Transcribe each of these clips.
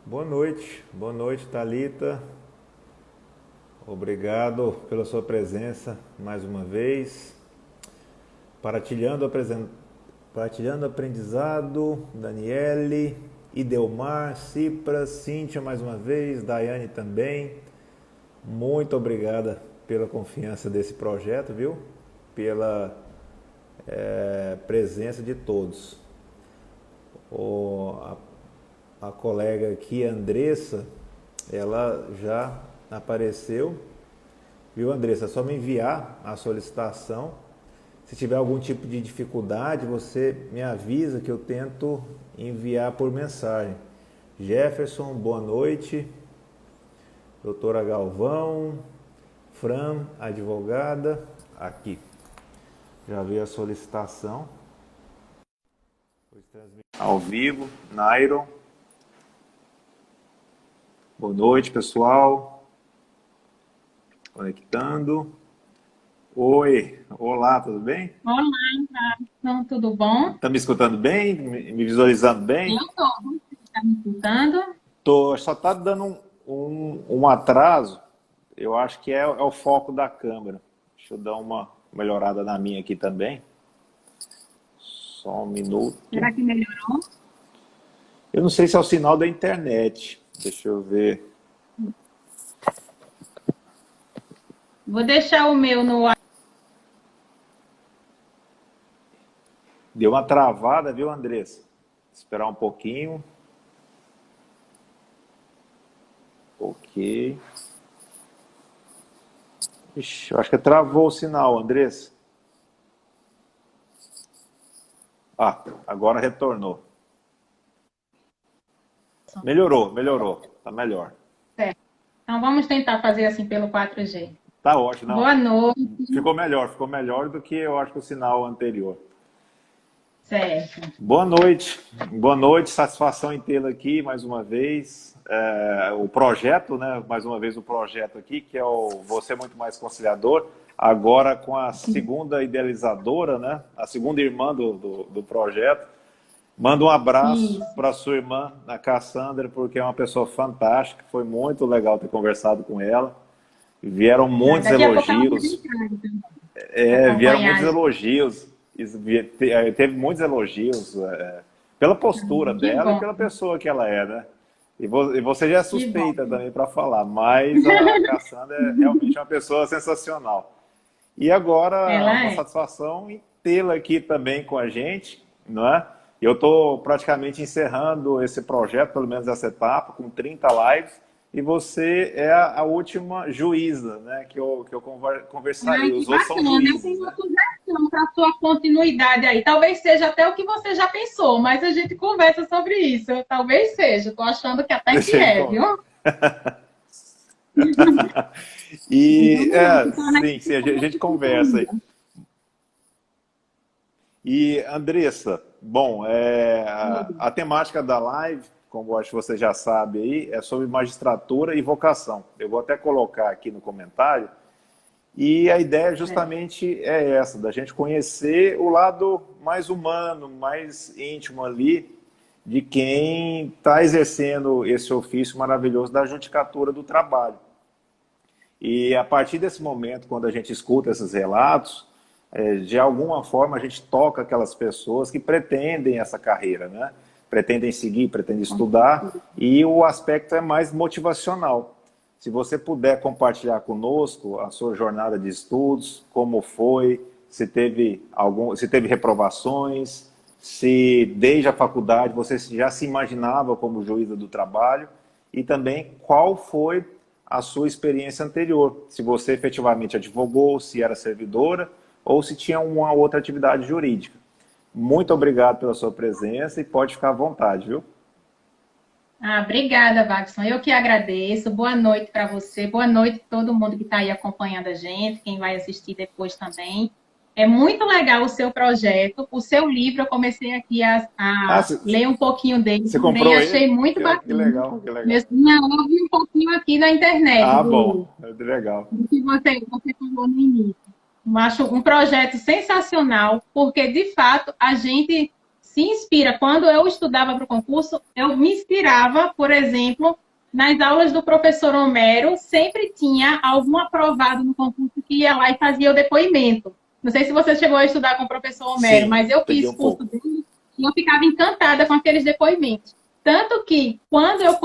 Boa noite, Thalita. Obrigado pela sua presença mais uma vez. Partilhando aprendizado, Daniele, Idelmar, Cipras, Cíntia mais uma vez, Daiane também. Muito obrigada pela confiança desse projeto, viu? Pela presença de todos. A colega aqui, Andressa, ela já apareceu. Viu, Andressa? É só me enviar a solicitação. Se tiver algum tipo de dificuldade, você me avisa que eu tento enviar por mensagem. Jefferson, boa noite. Doutora Galvão, Fran, advogada, aqui. Já veio a solicitação. Ao vivo, Nairon. Boa noite, pessoal. Conectando. Oi, olá, tudo bem? Olá, então, tudo bom? Tá me escutando bem? Me visualizando bem? Eu estou. Você está me escutando? Tô, só tá dando um atraso. Eu acho que é o foco da câmera. Deixa eu dar uma melhorada na minha aqui também. Só um minuto. Será que melhorou? Eu não sei se é o sinal da internet. Deixa eu ver. Vou deixar o meu no ar. Deu uma travada, viu, Andressa? Esperar um pouquinho. Ok. Ixi, eu acho que travou o sinal, Andressa. Ah, agora retornou. Melhorou. Tá melhor. Certo. Então vamos tentar fazer assim pelo 4G. Tá ótimo, não. Boa noite. Ficou melhor do que eu acho que o sinal anterior. Certo. Boa noite, satisfação em tê-la aqui mais uma vez. O projeto, né? Mais uma vez o projeto aqui, que é o Você Muito Mais Conciliador, agora com a segunda idealizadora, né? A segunda irmã do projeto. Manda um abraço para sua irmã, a Cassandra, porque é uma pessoa fantástica. Foi muito legal ter conversado com ela. Vieram muitos elogios. Vieram muitos elogios. Teve muitos elogios pela postura dela e pela pessoa que ela é, né? E você já é suspeita também para falar, mas a Cassandra é realmente uma pessoa sensacional. E agora, uma satisfação em tê-la aqui também com a gente, não é? Eu estou praticamente encerrando esse projeto, pelo menos essa etapa, com 30 lives, e você é a última juíza, né, que eu conversaria. Os outros são juízes. Tem uma sugestão para a sua continuidade aí. Talvez seja até o que você já pensou, mas a gente conversa sobre isso. Talvez seja. Estou achando que até que é, viu? Sim, a gente conversa aí. E, Andressa, bom, a temática da live, como acho que você já sabe aí, é sobre magistratura e vocação. Eu vou até colocar aqui no comentário. E a ideia justamente é essa, da gente conhecer o lado mais humano, mais íntimo ali, de quem está exercendo esse ofício maravilhoso da judicatura do trabalho. E a partir desse momento, quando a gente escuta esses relatos, de alguma forma a gente toca aquelas pessoas que pretendem essa carreira, né? Pretendem seguir, pretendem estudar, e o aspecto é mais motivacional. Se você puder compartilhar conosco a sua jornada de estudos, como foi, se teve reprovações, se desde a faculdade você já se imaginava como juíza do trabalho, e também qual foi a sua experiência anterior, se você efetivamente advogou, se era servidora, ou se tinha uma outra atividade jurídica. Muito obrigado pela sua presença e pode ficar à vontade, viu? Obrigada, Wagson. Eu que agradeço. Boa noite para você. Boa noite a todo mundo que está aí acompanhando a gente, quem vai assistir depois também. É muito legal o seu projeto, o seu livro. Eu comecei aqui a ler um pouquinho dele. Você comprou ele? Achei muito bacana. Que legal, que legal. Eu vi um pouquinho aqui na internet. Bom, legal. Do que você falou no início. Eu acho um projeto sensacional, porque, de fato, a gente se se inspira. Quando eu estudava para o concurso, eu me inspirava, por exemplo, nas aulas do professor Homero, sempre tinha algum aprovado no concurso que ia lá e fazia o depoimento. Não sei se você chegou a estudar com o professor Homero, Sim, mas eu peguei fiz um curso pouco. dele e eu ficava encantada com aqueles depoimentos. Tanto que, quando eu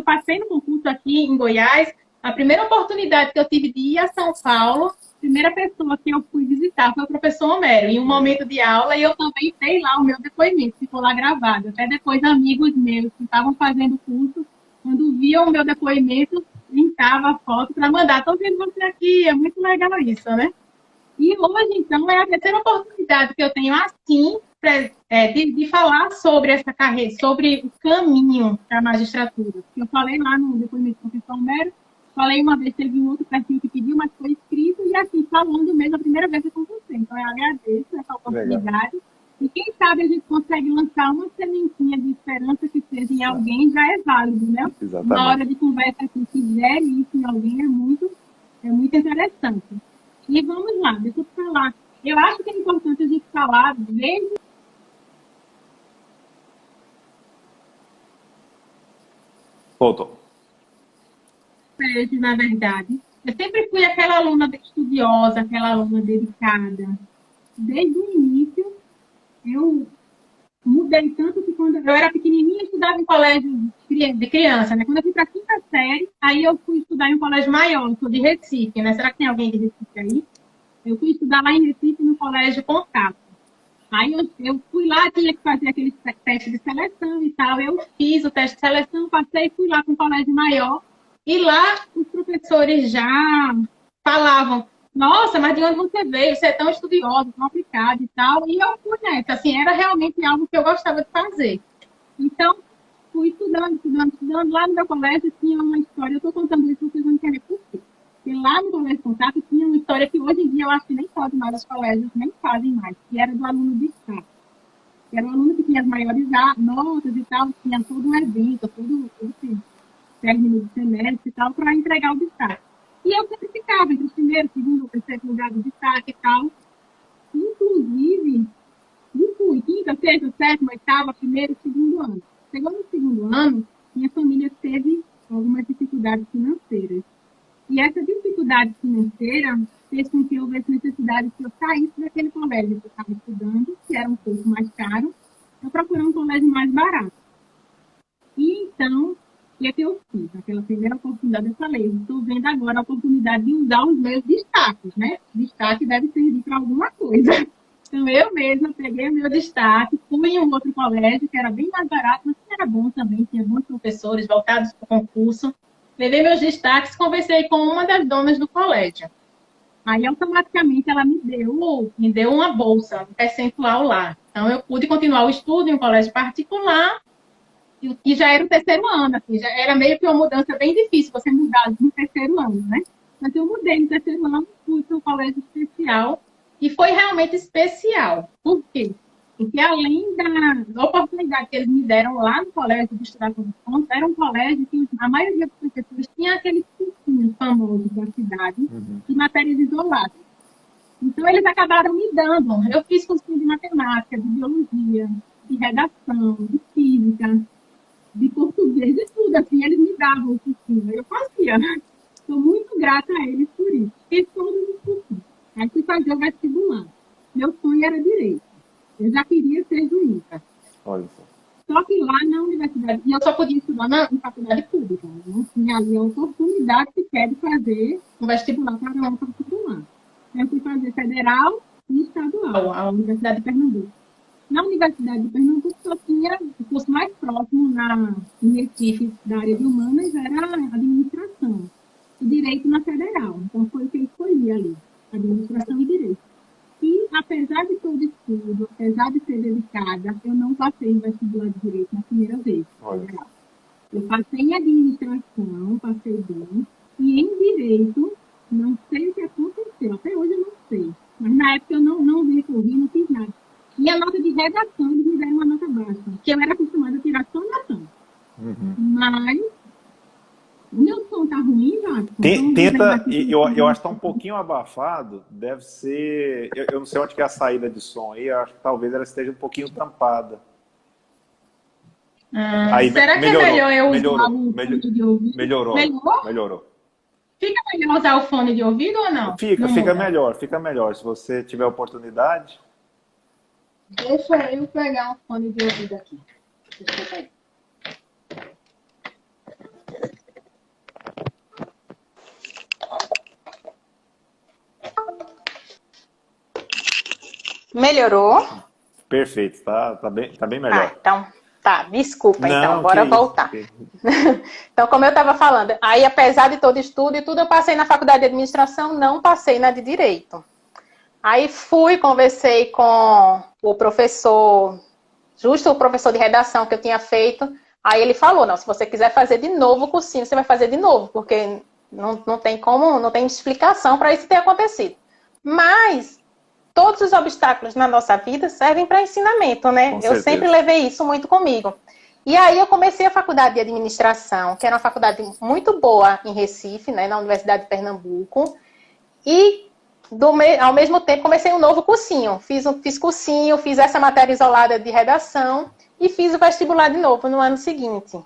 passei no concurso aqui em Goiás, a primeira oportunidade que eu tive de ir a São Paulo, a primeira pessoa que eu fui visitar foi o professor Homero, em um momento de aula, e eu também dei lá o meu depoimento, ficou lá gravado. Até depois, amigos meus que estavam fazendo o curso, quando viam o meu depoimento, linkava a foto para mandar. Estou vendo você aqui, é muito legal isso, né? E hoje, então, é a terceira oportunidade que eu tenho, assim, de falar sobre essa carreira, sobre o caminho para a magistratura. Eu falei lá no depoimento do professor Homero, falei uma vez, teve um outro perfil que pediu, mas foi escrito, e assim, falando mesmo a primeira vez com você. Então, eu agradeço essa oportunidade. Legal. E quem sabe a gente consegue lançar uma sementinha de esperança que seja em alguém, já é válido, né? Exatamente. Na hora de conversa, se quiser isso em alguém, é muito interessante. E vamos lá, deixa eu falar. Eu acho que é importante a gente falar desde... Voltou. Na verdade. Eu sempre fui aquela aluna estudiosa, aquela aluna dedicada. Desde o início, eu mudei tanto que quando eu era pequenininha, eu estudava em colégio de criança, né? Quando eu fui para a quinta série, aí eu fui estudar em um colégio maior, eu sou de Recife, né? Será que tem alguém de Recife aí? Eu fui estudar lá em Recife, no colégio Contato. Aí eu fui lá, tinha que fazer aquele teste de seleção e tal. Eu fiz o teste de seleção, passei, fui lá para um colégio maior. E lá os professores já falavam, nossa, mas de onde você veio? Você é tão estudioso, tão aplicado e tal. E eu fui nessa, assim, era realmente algo que eu gostava de fazer. Então, fui estudando. Lá no meu colégio tinha uma história, eu estou contando isso, vocês vão entender por quê. Porque lá no Colégio Contato tinha uma história que hoje em dia eu acho que nem pode mais, os colégios nem fazem mais, que era do aluno de destaque. Era um aluno que tinha as maiores notas e tal, tinha todo um evento, todo esse término de semestre e tal, para entregar o destaque. E eu sempre ficava entre o primeiro, segundo, terceiro lugar do destaque e tal. Inclusive, fui quinta, sexta, sétima, oitava, primeiro, segundo ano. Chegou no segundo ano, minha família teve algumas dificuldades financeiras. E essa dificuldade financeira fez com que houvesse necessidade que eu saísse daquele colégio que eu estava estudando, que era um pouco mais caro, para procurar um colégio mais barato. E então, o que é que eu fiz? Naquela primeira oportunidade eu falei, estou vendo agora a oportunidade de usar os meus destaques, né? Destaque deve servir para alguma coisa. Então, eu mesma peguei o meu destaque, fui em um outro colégio, que era bem mais barato, mas que era bom também, tinha bons professores voltados para o concurso. Levei meus destaques, conversei com uma das donas do colégio. Aí, automaticamente, ela me deu uma bolsa, um percentual lá. Então, eu pude continuar o estudo em um colégio particular, e já era o terceiro ano, assim, já era meio que uma mudança bem difícil, você mudar no terceiro ano, né? Mas eu mudei no terceiro ano, fui para um colégio especial, e foi realmente especial. Por quê? Porque além da oportunidade que eles me deram lá no colégio de estudar com desconto, era um colégio que a maioria dos professores tinha aqueles cursinhos famosos da cidade, de matérias isoladas. Então, eles acabaram me dando. Eu fiz cursinho de matemática, de biologia, de redação, de física, de português, de tudo. Assim, eles me davam o cursinho. Eu fazia. Estou muito grata a eles por isso. Fiz todos os cursinhos. Aí fui fazer o vestibular. Meu sonho era direito. Eu já queria ser juíza. Olha só. Só que lá na universidade, e eu só podia estudar em faculdade pública, não tinha ali a oportunidade sequer de fazer um vestibular para um particular. Eu fui fazer federal e estadual, a Universidade de Pernambuco. Na Universidade de Pernambuco só tinha o curso mais próximo em Recife, da área de humanas, era administração e direito na federal. Então foi o que eu escolhi ali, administração e direito. E, apesar de todo estudo, apesar de ser dedicada, eu não passei em vestibular de direito na primeira vez. Eu passei em administração, passei bem, e em direito, não sei o que aconteceu, até hoje eu não sei. Mas na época eu não recorri, não fiz nada. E a nota de redação, eles me deram uma nota baixa, que eu era acostumada a tirar só notão. Mas o meu som estava ruim, Jacques? Tenta, eu acho que está um pouquinho abafado, deve ser, eu não sei onde que é a saída de som aí, eu acho que talvez ela esteja um pouquinho tampada. Aí, será que melhorou, é melhor eu usar melhorou, o fone de ouvido? melhorou, melhorou. Fica melhor usar o fone de ouvido ou não? Fica, Não fica muda? melhor, fica melhor. Se você tiver oportunidade. Deixa eu pegar um fone de ouvido aqui. Deixa eu pegar. Melhorou? Perfeito, tá bem melhor. Então, tá, desculpa, Não, então, bora voltar. Então, como eu estava falando, aí apesar de todo estudo e tudo, eu passei na faculdade de administração, não passei na de direito. Aí conversei com o professor, justo o professor de redação que eu tinha feito, aí ele falou, não, se você quiser fazer de novo o cursinho, você vai fazer de novo, porque não tem como, não tem explicação para isso ter acontecido. Mas todos os obstáculos na nossa vida servem para ensinamento, né? Eu sempre levei isso muito comigo. E aí eu comecei a faculdade de administração, que era uma faculdade muito boa em Recife, né, na Universidade de Pernambuco. E ao mesmo tempo comecei um novo cursinho. Fiz cursinho, fiz essa matéria isolada de redação e fiz o vestibular de novo no ano seguinte.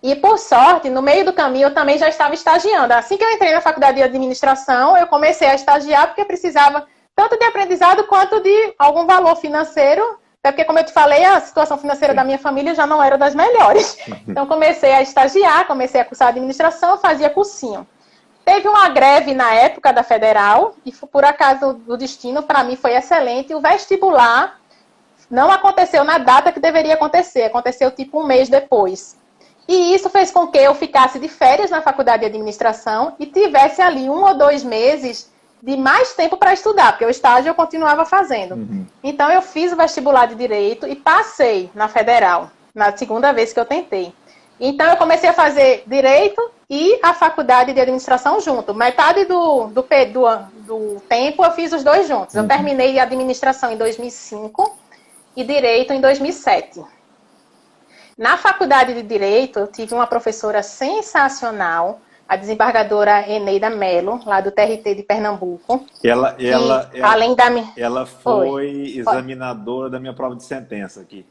E por sorte, no meio do caminho eu também já estava estagiando. Assim que eu entrei na faculdade de administração, eu comecei a estagiar porque precisava tanto de aprendizado quanto de algum valor financeiro, até porque, como eu te falei, a situação financeira da minha família já não era das melhores. Então, comecei a estagiar, comecei a cursar administração, fazia cursinho. Teve uma greve na época da Federal, e por acaso do destino, para mim foi excelente. O vestibular não aconteceu na data que deveria acontecer, aconteceu tipo um mês depois. E isso fez com que eu ficasse de férias na faculdade de administração e tivesse ali 1 ou 2 meses de mais tempo para estudar, porque o estágio eu continuava fazendo. Então, eu fiz o vestibular de Direito e passei na Federal, na segunda vez que eu tentei. Então, eu comecei a fazer Direito e a faculdade de Administração junto. Metade do tempo eu fiz os dois juntos. Eu terminei a Administração em 2005 e Direito em 2007. Na faculdade de Direito, eu tive uma professora sensacional, a desembargadora Eneida Mello, lá do TRT de Pernambuco. Ela foi examinadora da minha prova de sentença aqui.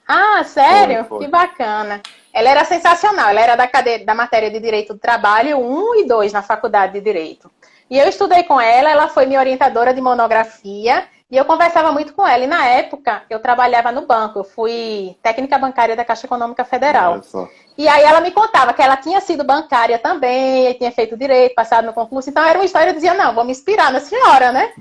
Ah, sério? Foi. Que bacana. Ela era sensacional, ela era da matéria de Direito do Trabalho 1 e 2 na faculdade de Direito. E eu estudei com ela foi minha orientadora de monografia, e eu conversava muito com ela. E na época, eu trabalhava no banco, eu fui técnica bancária da Caixa Econômica Federal. E aí ela me contava que ela tinha sido bancária também, tinha feito direito, passado no concurso. Então era uma história, eu dizia, não, vou me inspirar na senhora, né?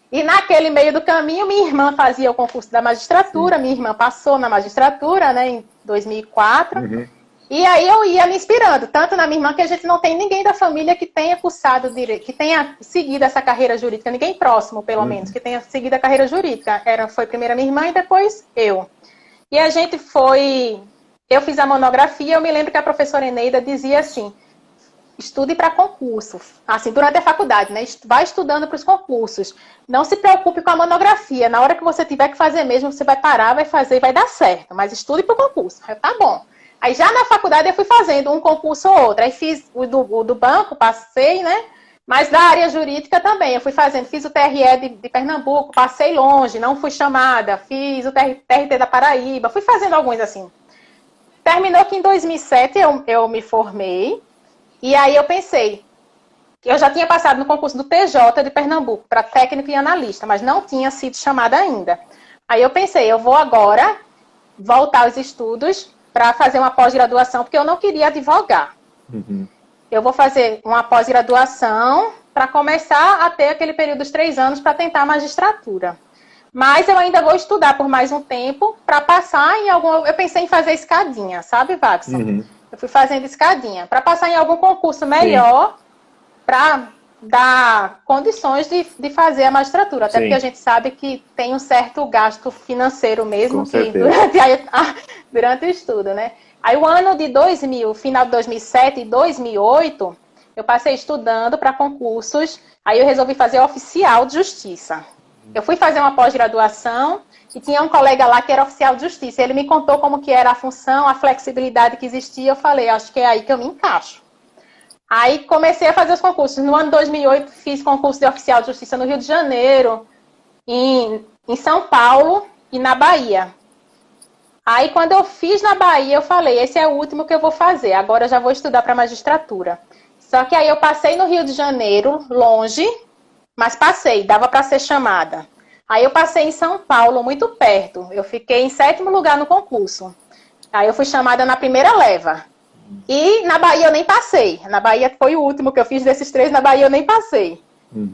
E naquele meio do caminho, minha irmã fazia o concurso da magistratura, minha irmã passou na magistratura, né, em 2004. E aí eu ia me inspirando, tanto na minha irmã, que a gente não tem ninguém da família que tenha cursado direito, que tenha seguido essa carreira jurídica, ninguém próximo, pelo menos, que tenha seguido a carreira jurídica. Foi primeiro a minha irmã e depois eu. E a gente eu fiz a monografia, eu me lembro que a professora Eneida dizia assim, estude para concurso, assim, durante a faculdade, né? Vai estudando para os concursos. Não se preocupe com a monografia. Na hora que você tiver que fazer mesmo, você vai parar, vai fazer e vai dar certo. Mas estude para o concurso. Tá bom. Aí já na faculdade eu fui fazendo um concurso ou outro. Aí fiz o do banco, passei, né? Mas da área jurídica também. Eu fui fazendo, fiz o TRE de Pernambuco, passei longe, não fui chamada. Fiz o TRT da Paraíba, fui fazendo alguns assim. Terminou que em 2007 eu me formei. E aí eu pensei, eu já tinha passado no concurso do TJ de Pernambuco, para técnico e analista, mas não tinha sido chamada ainda. Aí eu pensei, eu vou agora voltar aos estudos para fazer uma pós-graduação, porque eu não queria advogar. Eu vou fazer uma pós-graduação para começar a ter aquele período dos 3 anos para tentar a magistratura. Mas eu ainda vou estudar por mais um tempo para passar em algum... Eu pensei em fazer escadinha, sabe, Watson? Eu fui fazendo escadinha para passar em algum concurso melhor para dar condições de fazer a magistratura. Até porque a gente sabe que tem um certo gasto financeiro mesmo que durante o estudo, né? Aí o ano de 2000, final de 2007 e 2008, eu passei estudando para concursos. Aí eu resolvi fazer oficial de justiça. Eu fui fazer uma pós-graduação e tinha um colega lá que era oficial de justiça. Ele me contou como que era a função, a flexibilidade que existia. Eu falei, acho que é aí que eu me encaixo. Aí comecei a fazer os concursos. No ano 2008 fiz concurso de oficial de justiça no Rio de Janeiro, em São Paulo e na Bahia. Aí quando eu fiz na Bahia, eu falei, esse é o último que eu vou fazer. Agora eu já vou estudar para magistratura. Só que aí eu passei no Rio de Janeiro, longe, mas passei, dava para ser chamada. Aí eu passei em São Paulo, muito perto. Eu fiquei em 7º lugar no concurso. Aí eu fui chamada na primeira leva. E na Bahia eu nem passei. Na Bahia foi o último que eu fiz desses 3, na Bahia eu nem passei.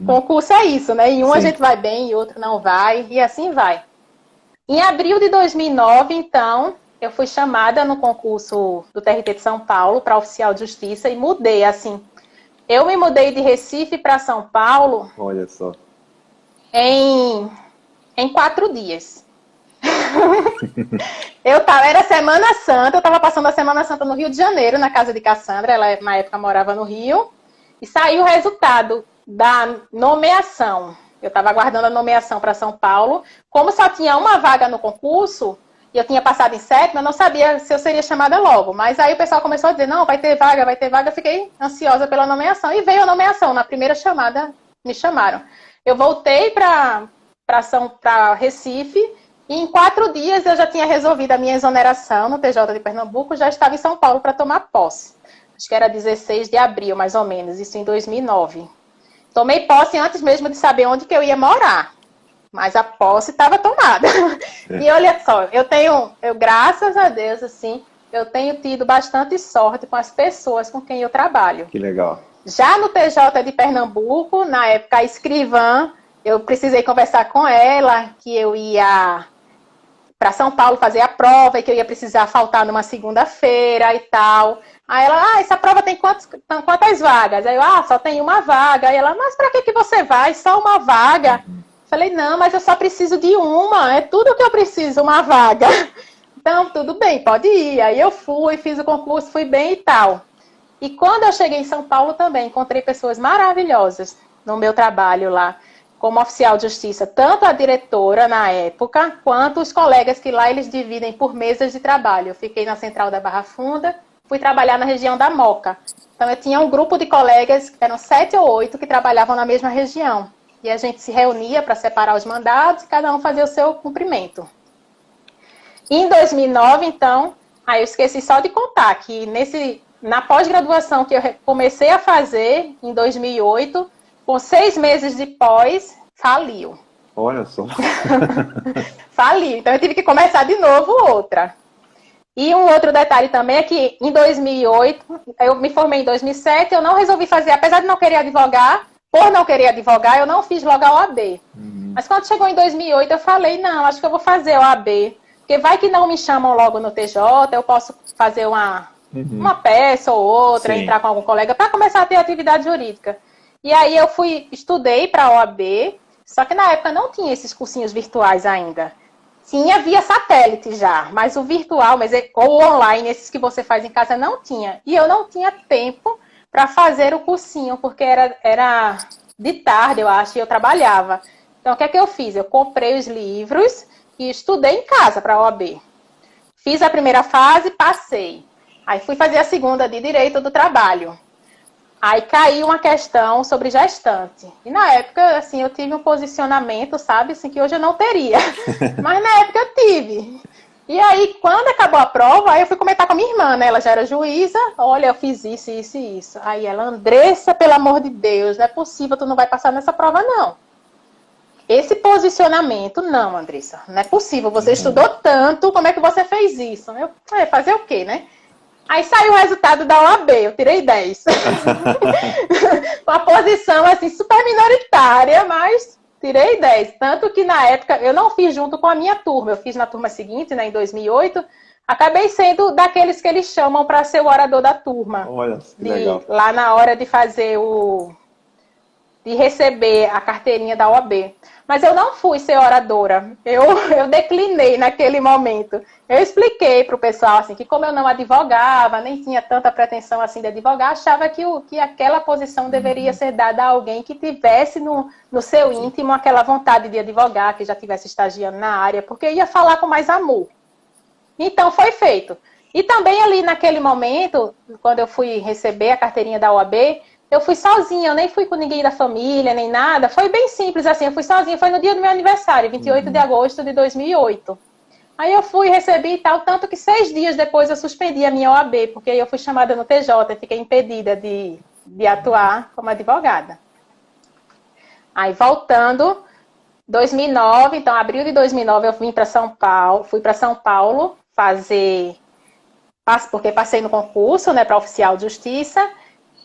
Concurso é isso, né? Em um a gente vai bem, em outro não vai, e assim vai. Em abril de 2009, então, eu fui chamada no concurso do TRT de São Paulo para oficial de justiça e mudei, assim. Eu me mudei de Recife para São Paulo. Olha só. Em 4 dias. Era Semana Santa, eu estava passando a Semana Santa no Rio de Janeiro, na casa de Cassandra, ela na época morava no Rio, e saiu o resultado da nomeação. Eu estava aguardando a nomeação para São Paulo. Como só tinha uma vaga no concurso, e eu tinha passado em 7º, eu não sabia se eu seria chamada logo. Mas aí o pessoal começou a dizer, não, vai ter vaga, vai ter vaga. Eu fiquei ansiosa pela nomeação. E veio a nomeação. Na primeira chamada, me chamaram. Eu voltei para Recife, e em 4 dias eu já tinha resolvido a minha exoneração no TJ de Pernambuco, já estava em São Paulo para tomar posse. Acho que era 16 de abril, mais ou menos, isso em 2009. Tomei posse antes mesmo de saber onde que eu ia morar. Mas a posse estava tomada. E olha só, graças a Deus, assim, eu tenho tido bastante sorte com as pessoas com quem eu trabalho. Que legal. Já no TJ de Pernambuco, na época a escrivã, eu precisei conversar com ela, que eu ia para São Paulo fazer a prova e que eu ia precisar faltar numa segunda-feira e tal. Aí ela, essa prova tem quantas vagas? Aí eu, só tem uma vaga. Aí ela, mas para que você vai? Só uma vaga? Falei, não, mas eu só preciso de uma. É tudo que eu preciso, uma vaga. Então, tudo bem, pode ir. Aí eu fui, fiz o concurso, fui bem e tal. E quando eu cheguei em São Paulo também, encontrei pessoas maravilhosas no meu trabalho lá, como oficial de justiça, tanto a diretora na época, quanto os colegas que lá eles dividem por mesas de trabalho. Eu fiquei na central da Barra Funda, fui trabalhar na região da Moca. Então eu tinha um grupo de colegas, eram 7 ou 8, que trabalhavam na mesma região. E a gente se reunia para separar os mandados e cada um fazia o seu cumprimento. Em 2009, então, eu esqueci só de contar que na pós-graduação que eu comecei a fazer, em 2008, com 6 meses de pós, faliu. Olha só. Faliu. Então eu tive que começar de novo outra. E um outro detalhe também é que em 2008, eu me formei em 2007, eu não resolvi fazer, apesar de não querer advogar, por não querer advogar, eu não fiz logo a OAB. Mas quando chegou em 2008, eu falei, não, acho que eu vou fazer a OAB, porque vai que não me chamam logo no TJ, eu posso fazer uma peça ou outra, Sim. Entrar com algum colega, para começar a ter atividade jurídica. E aí eu estudei para a OAB, só que na época não tinha esses cursinhos virtuais ainda. Tinha via satélite já, mas o virtual, ou online, esses que você faz em casa, não tinha. E eu não tinha tempo para fazer o cursinho, porque era de tarde, eu acho, e eu trabalhava. Então, o que é que eu fiz? Eu comprei os livros e estudei em casa para a OAB. Fiz a primeira fase, passei. Aí fui fazer a segunda de Direito do Trabalho. Aí caiu uma questão sobre gestante. E na época, assim, eu tive um posicionamento, sabe, assim, que hoje eu não teria. Mas na época eu tive. E aí, quando acabou a prova, aí eu fui comentar com a minha irmã, né? Ela já era juíza. Olha, eu fiz isso, isso e isso. Aí ela, Andressa, pelo amor de Deus, não é possível, tu não vai passar nessa prova, não. Esse posicionamento, não, Andressa, não é possível. Você estudou tanto, como é que você fez isso? Eu, fazer o quê, né? Aí saiu o resultado da OAB, eu tirei 10. Uma posição, assim, super minoritária, mas tirei 10. Tanto que, na época, eu não fiz junto com a minha turma. Eu fiz na turma seguinte, né, em 2008. Acabei sendo daqueles que eles chamam para ser o orador da turma. Olha, que legal. Lá na hora de fazer de receber a carteirinha da OAB. Mas eu não fui ser oradora, eu declinei naquele momento. Eu expliquei para o pessoal assim, que como eu não advogava, nem tinha tanta pretensão assim de advogar, achava que aquela posição deveria ser dada a alguém que tivesse no seu íntimo aquela vontade de advogar, que já estivesse estagiando na área, porque ia falar com mais amor. Então foi feito. E também ali naquele momento, quando eu fui receber a carteirinha da OAB, eu fui sozinha, eu nem fui com ninguém da família, nem nada. Foi bem simples assim, eu fui sozinha, foi no dia do meu aniversário, 28 de agosto de 2008. Aí eu fui, recebi e tal, tanto que 6 dias depois eu suspendi a minha OAB, porque eu fui chamada no TJ, fiquei impedida de atuar como advogada. Aí voltando, 2009, então abril de 2009 eu vim para São Paulo, fui para São Paulo porque passei no concurso, né, para oficial de justiça,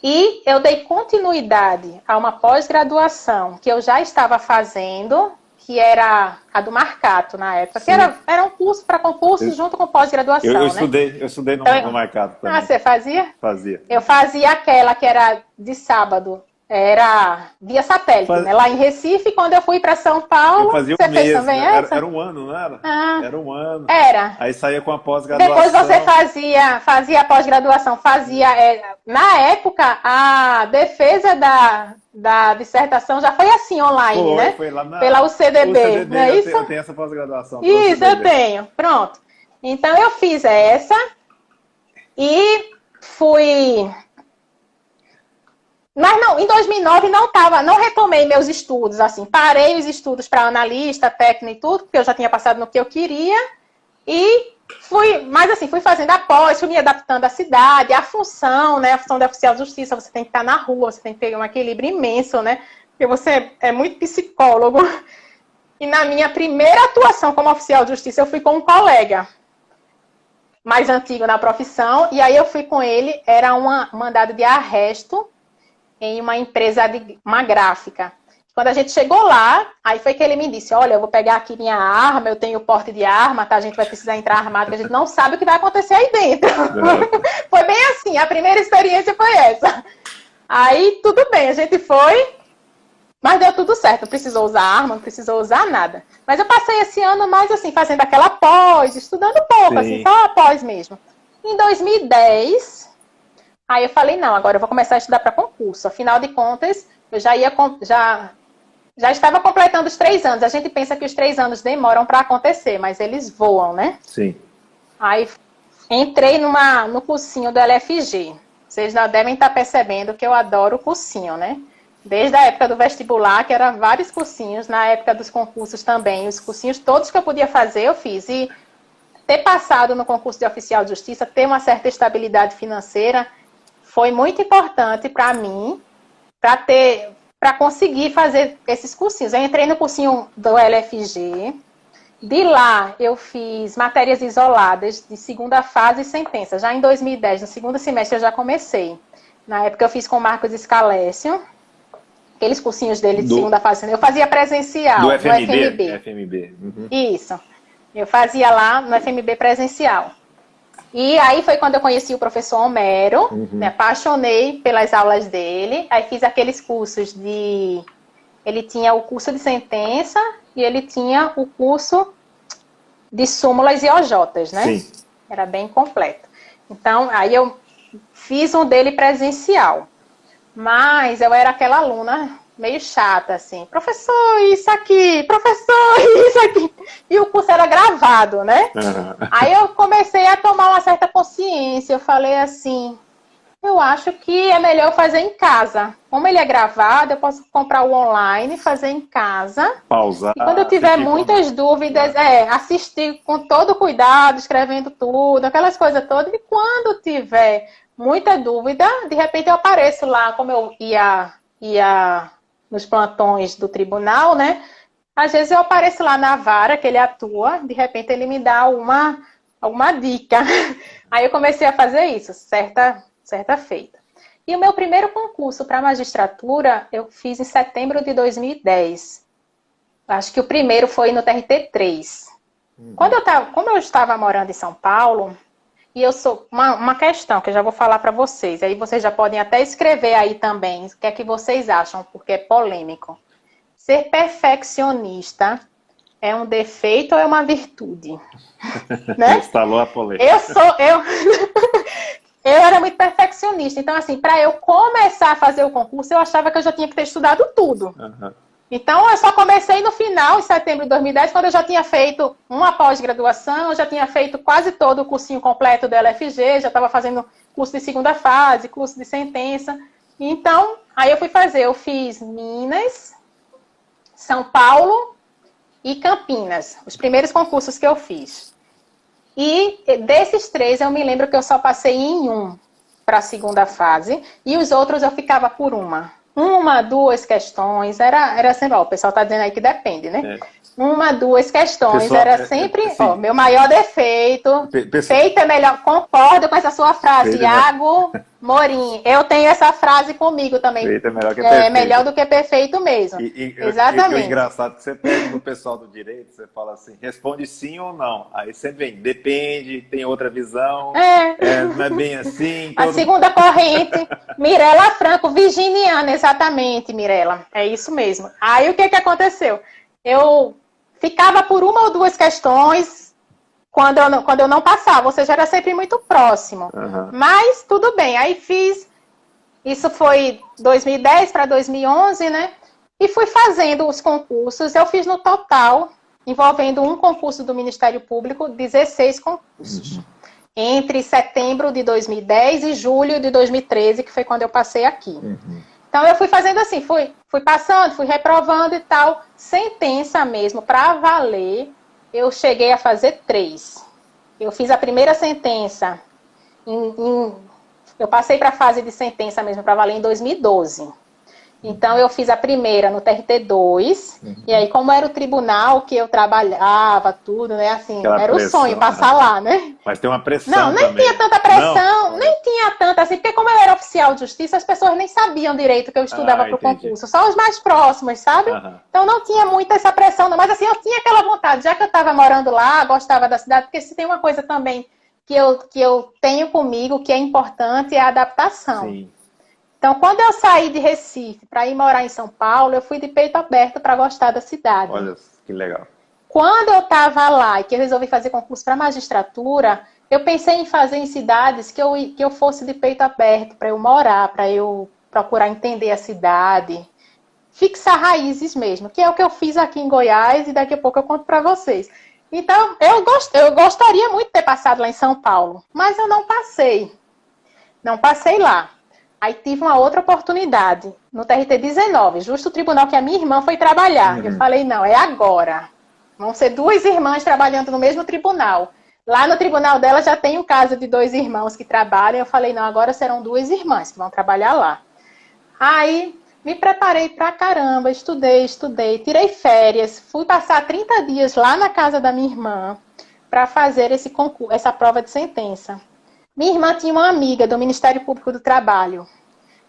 e eu dei continuidade a uma pós-graduação que eu já estava fazendo, que era a do Marcato na época, que era um curso para concurso junto com pós-graduação, eu né? estudei no Marcato também. Ah, você fazia? Fazia. Eu fazia aquela que era de sábado, era via satélite, né? Lá em Recife, quando eu fui para São Paulo, eu fazia você um fez mês, também né? essa? Era um ano, não era? Ah, era um ano. Era. Aí saía com a pós-graduação. Depois você fazia a pós-graduação, na época, a defesa da dissertação já foi assim, online, né? Foi lá pela UCDB, não é isso? Eu tenho essa pós-graduação. Isso, eu tenho. Pronto. Então, eu fiz essa e fui... Mas não, em 2009 não retomei meus estudos, assim, parei os estudos para analista, técnico e tudo, porque eu já tinha passado no que eu queria, e mas assim, fui fazendo após, fui me adaptando à cidade, à função, né, a função de oficial de justiça, você tem que estar na rua, você tem que ter um equilíbrio imenso, né, porque você é muito psicólogo. E na minha primeira atuação como oficial de justiça, eu fui com um colega mais antigo na profissão, e aí eu fui com ele, era um mandado de arresto, em uma empresa, uma gráfica. Quando a gente chegou lá, aí foi que ele me disse, olha, eu vou pegar aqui minha arma, eu tenho porte de arma, tá? A gente vai precisar entrar armado, porque a gente não sabe o que vai acontecer aí dentro. Foi bem assim, a primeira experiência foi essa. Aí, tudo bem, a gente foi, mas deu tudo certo, não precisou usar arma, não precisou usar nada. Mas eu passei esse ano mais assim, fazendo aquela pós, estudando pouco, assim, só a pós mesmo. Em 2010... Aí eu falei, não, agora eu vou começar a estudar para concurso. Afinal de contas, eu já estava completando os 3 anos. A gente pensa que os 3 anos demoram para acontecer, mas eles voam, né? Sim. Aí entrei no cursinho do LFG. Vocês já devem estar percebendo que eu adoro o cursinho, né? Desde a época do vestibular, que eram vários cursinhos, na época dos concursos também. Os cursinhos todos que eu podia fazer, eu fiz. E ter passado no concurso de oficial de justiça, ter uma certa estabilidade financeira, foi muito importante para mim, para conseguir fazer esses cursinhos. Eu entrei no cursinho do LFG, de lá eu fiz matérias isoladas de segunda fase e sentença. Já em 2010, no segundo semestre, eu já comecei. Na época eu fiz com o Marcos Scalécio, aqueles cursinhos dele de segunda fase. Eu fazia presencial do no FMB. FMB. Uhum. Isso. Eu fazia lá no FMB presencial. E aí foi quando eu conheci o professor Homero, me apaixonei pelas aulas dele, aí fiz aqueles cursos ele tinha o curso de sentença e ele tinha o curso de súmulas e OJs, né? Sim. Era bem completo. Então, aí eu fiz um dele presencial, mas eu era aquela aluna meio chata, assim, professor, isso aqui, professor, isso aqui. E o curso era gravado, né? Aí eu comecei a tomar uma certa consciência, eu falei assim, eu acho que é melhor fazer em casa. Como ele é gravado, eu posso comprar o online, fazer em casa. Pausar. E quando eu tiver muitas dúvidas, assistir com todo cuidado, escrevendo tudo, aquelas coisas todas. E quando tiver muita dúvida, de repente eu apareço lá, como eu ia nos plantões do tribunal, né? Às vezes eu apareço lá na vara que ele atua, de repente ele me dá alguma dica. Aí eu comecei a fazer isso, certa feita. E o meu primeiro concurso para magistratura eu fiz em setembro de 2010. Acho que o primeiro foi no TRT3. Como eu estava morando em São Paulo, E eu sou uma questão que eu já vou falar para vocês. Aí vocês já podem até escrever aí também o que é que vocês acham, porque é polêmico. Ser perfeccionista é um defeito ou é uma virtude? Né? Instalou a polêmica. Eu era muito perfeccionista. Então, assim, para eu começar a fazer o concurso, eu achava que eu já tinha que ter estudado tudo. Uhum. Então, eu só comecei no final, em setembro de 2010, quando eu já tinha feito uma pós-graduação, já tinha feito quase todo o cursinho completo do LFG, já estava fazendo curso de segunda fase, curso de sentença. Então, aí eu fui fazer. Eu fiz Minas, São Paulo e Campinas, os primeiros concursos que eu fiz. E desses 3, eu me lembro que eu só passei em um para a segunda fase, e os outros eu ficava por uma, 2 questões, era sempre, ó, o pessoal tá dizendo aí que depende, né? É. 1, 2 questões, pessoal, era sempre, ó, meu maior defeito, feito é melhor, concordo com essa sua frase, Iago Morim, eu tenho essa frase comigo também, feito é melhor que perfeito. É melhor do que perfeito mesmo, exatamente. E o engraçado é que você pega no pessoal do direito, você fala assim, responde sim ou não, aí sempre vem, depende, tem outra visão, não é bem assim. A segunda corrente, Mirela Franco, virginiana, exatamente, Mirela, é isso mesmo. Aí o que aconteceu? Eu ficava por 1 ou 2 questões quando eu não passava, ou seja, era sempre muito próximo. Uhum. Mas tudo bem, aí fiz, isso foi 2010 para 2011, né? E fui fazendo os concursos, eu fiz no total, envolvendo um concurso do Ministério Público, 16 concursos. Uhum. Entre setembro de 2010 e julho de 2013, que foi quando eu passei aqui. Uhum. Então, eu fui fazendo assim, fui passando, fui reprovando e tal. Sentença mesmo, para valer, eu cheguei a fazer 3. Eu fiz a primeira sentença, eu passei para a fase de sentença mesmo, para valer em 2012. Então, eu fiz a primeira no TRT2, e aí, como era o tribunal que eu trabalhava, tudo, né, assim, aquela era pressão, o sonho passar lá, né? Mas tem uma pressão Não, nem também. Tinha tanta pressão, não. Nem tinha tanta, assim, porque como eu era oficial de justiça, as pessoas nem sabiam direito que eu estudava para o concurso, só os mais próximos, sabe? Então, não tinha muita essa pressão, não, mas assim, eu tinha aquela vontade, já que eu estava morando lá, gostava da cidade, porque se tem uma coisa também que eu tenho comigo, que é importante, é a adaptação. Sim. Então, quando eu saí de Recife para ir morar em São Paulo, eu fui de peito aberto para gostar da cidade. Olha, que legal. Quando eu estava lá e que eu resolvi fazer concurso para magistratura, eu pensei em fazer em cidades que eu fosse de peito aberto, para eu morar, para eu procurar entender a cidade, fixar raízes mesmo, que é o que eu fiz aqui em Goiás e daqui a pouco eu conto para vocês. Então, eu gostaria muito de ter passado lá em São Paulo, mas eu não passei. Não passei lá. Aí tive uma outra oportunidade, no TRT19, justo o tribunal que a minha irmã foi trabalhar. Eu falei, não, é agora. Vão ser 2 irmãs trabalhando no mesmo tribunal. Lá no tribunal dela já tem um caso de 2 irmãos que trabalham. Eu falei, não, agora serão 2 irmãs que vão trabalhar lá. Aí me preparei pra caramba, estudei, tirei férias, fui passar 30 dias lá na casa da minha irmã para fazer esse concurso, essa prova de sentença. Minha irmã tinha uma amiga do Ministério Público do Trabalho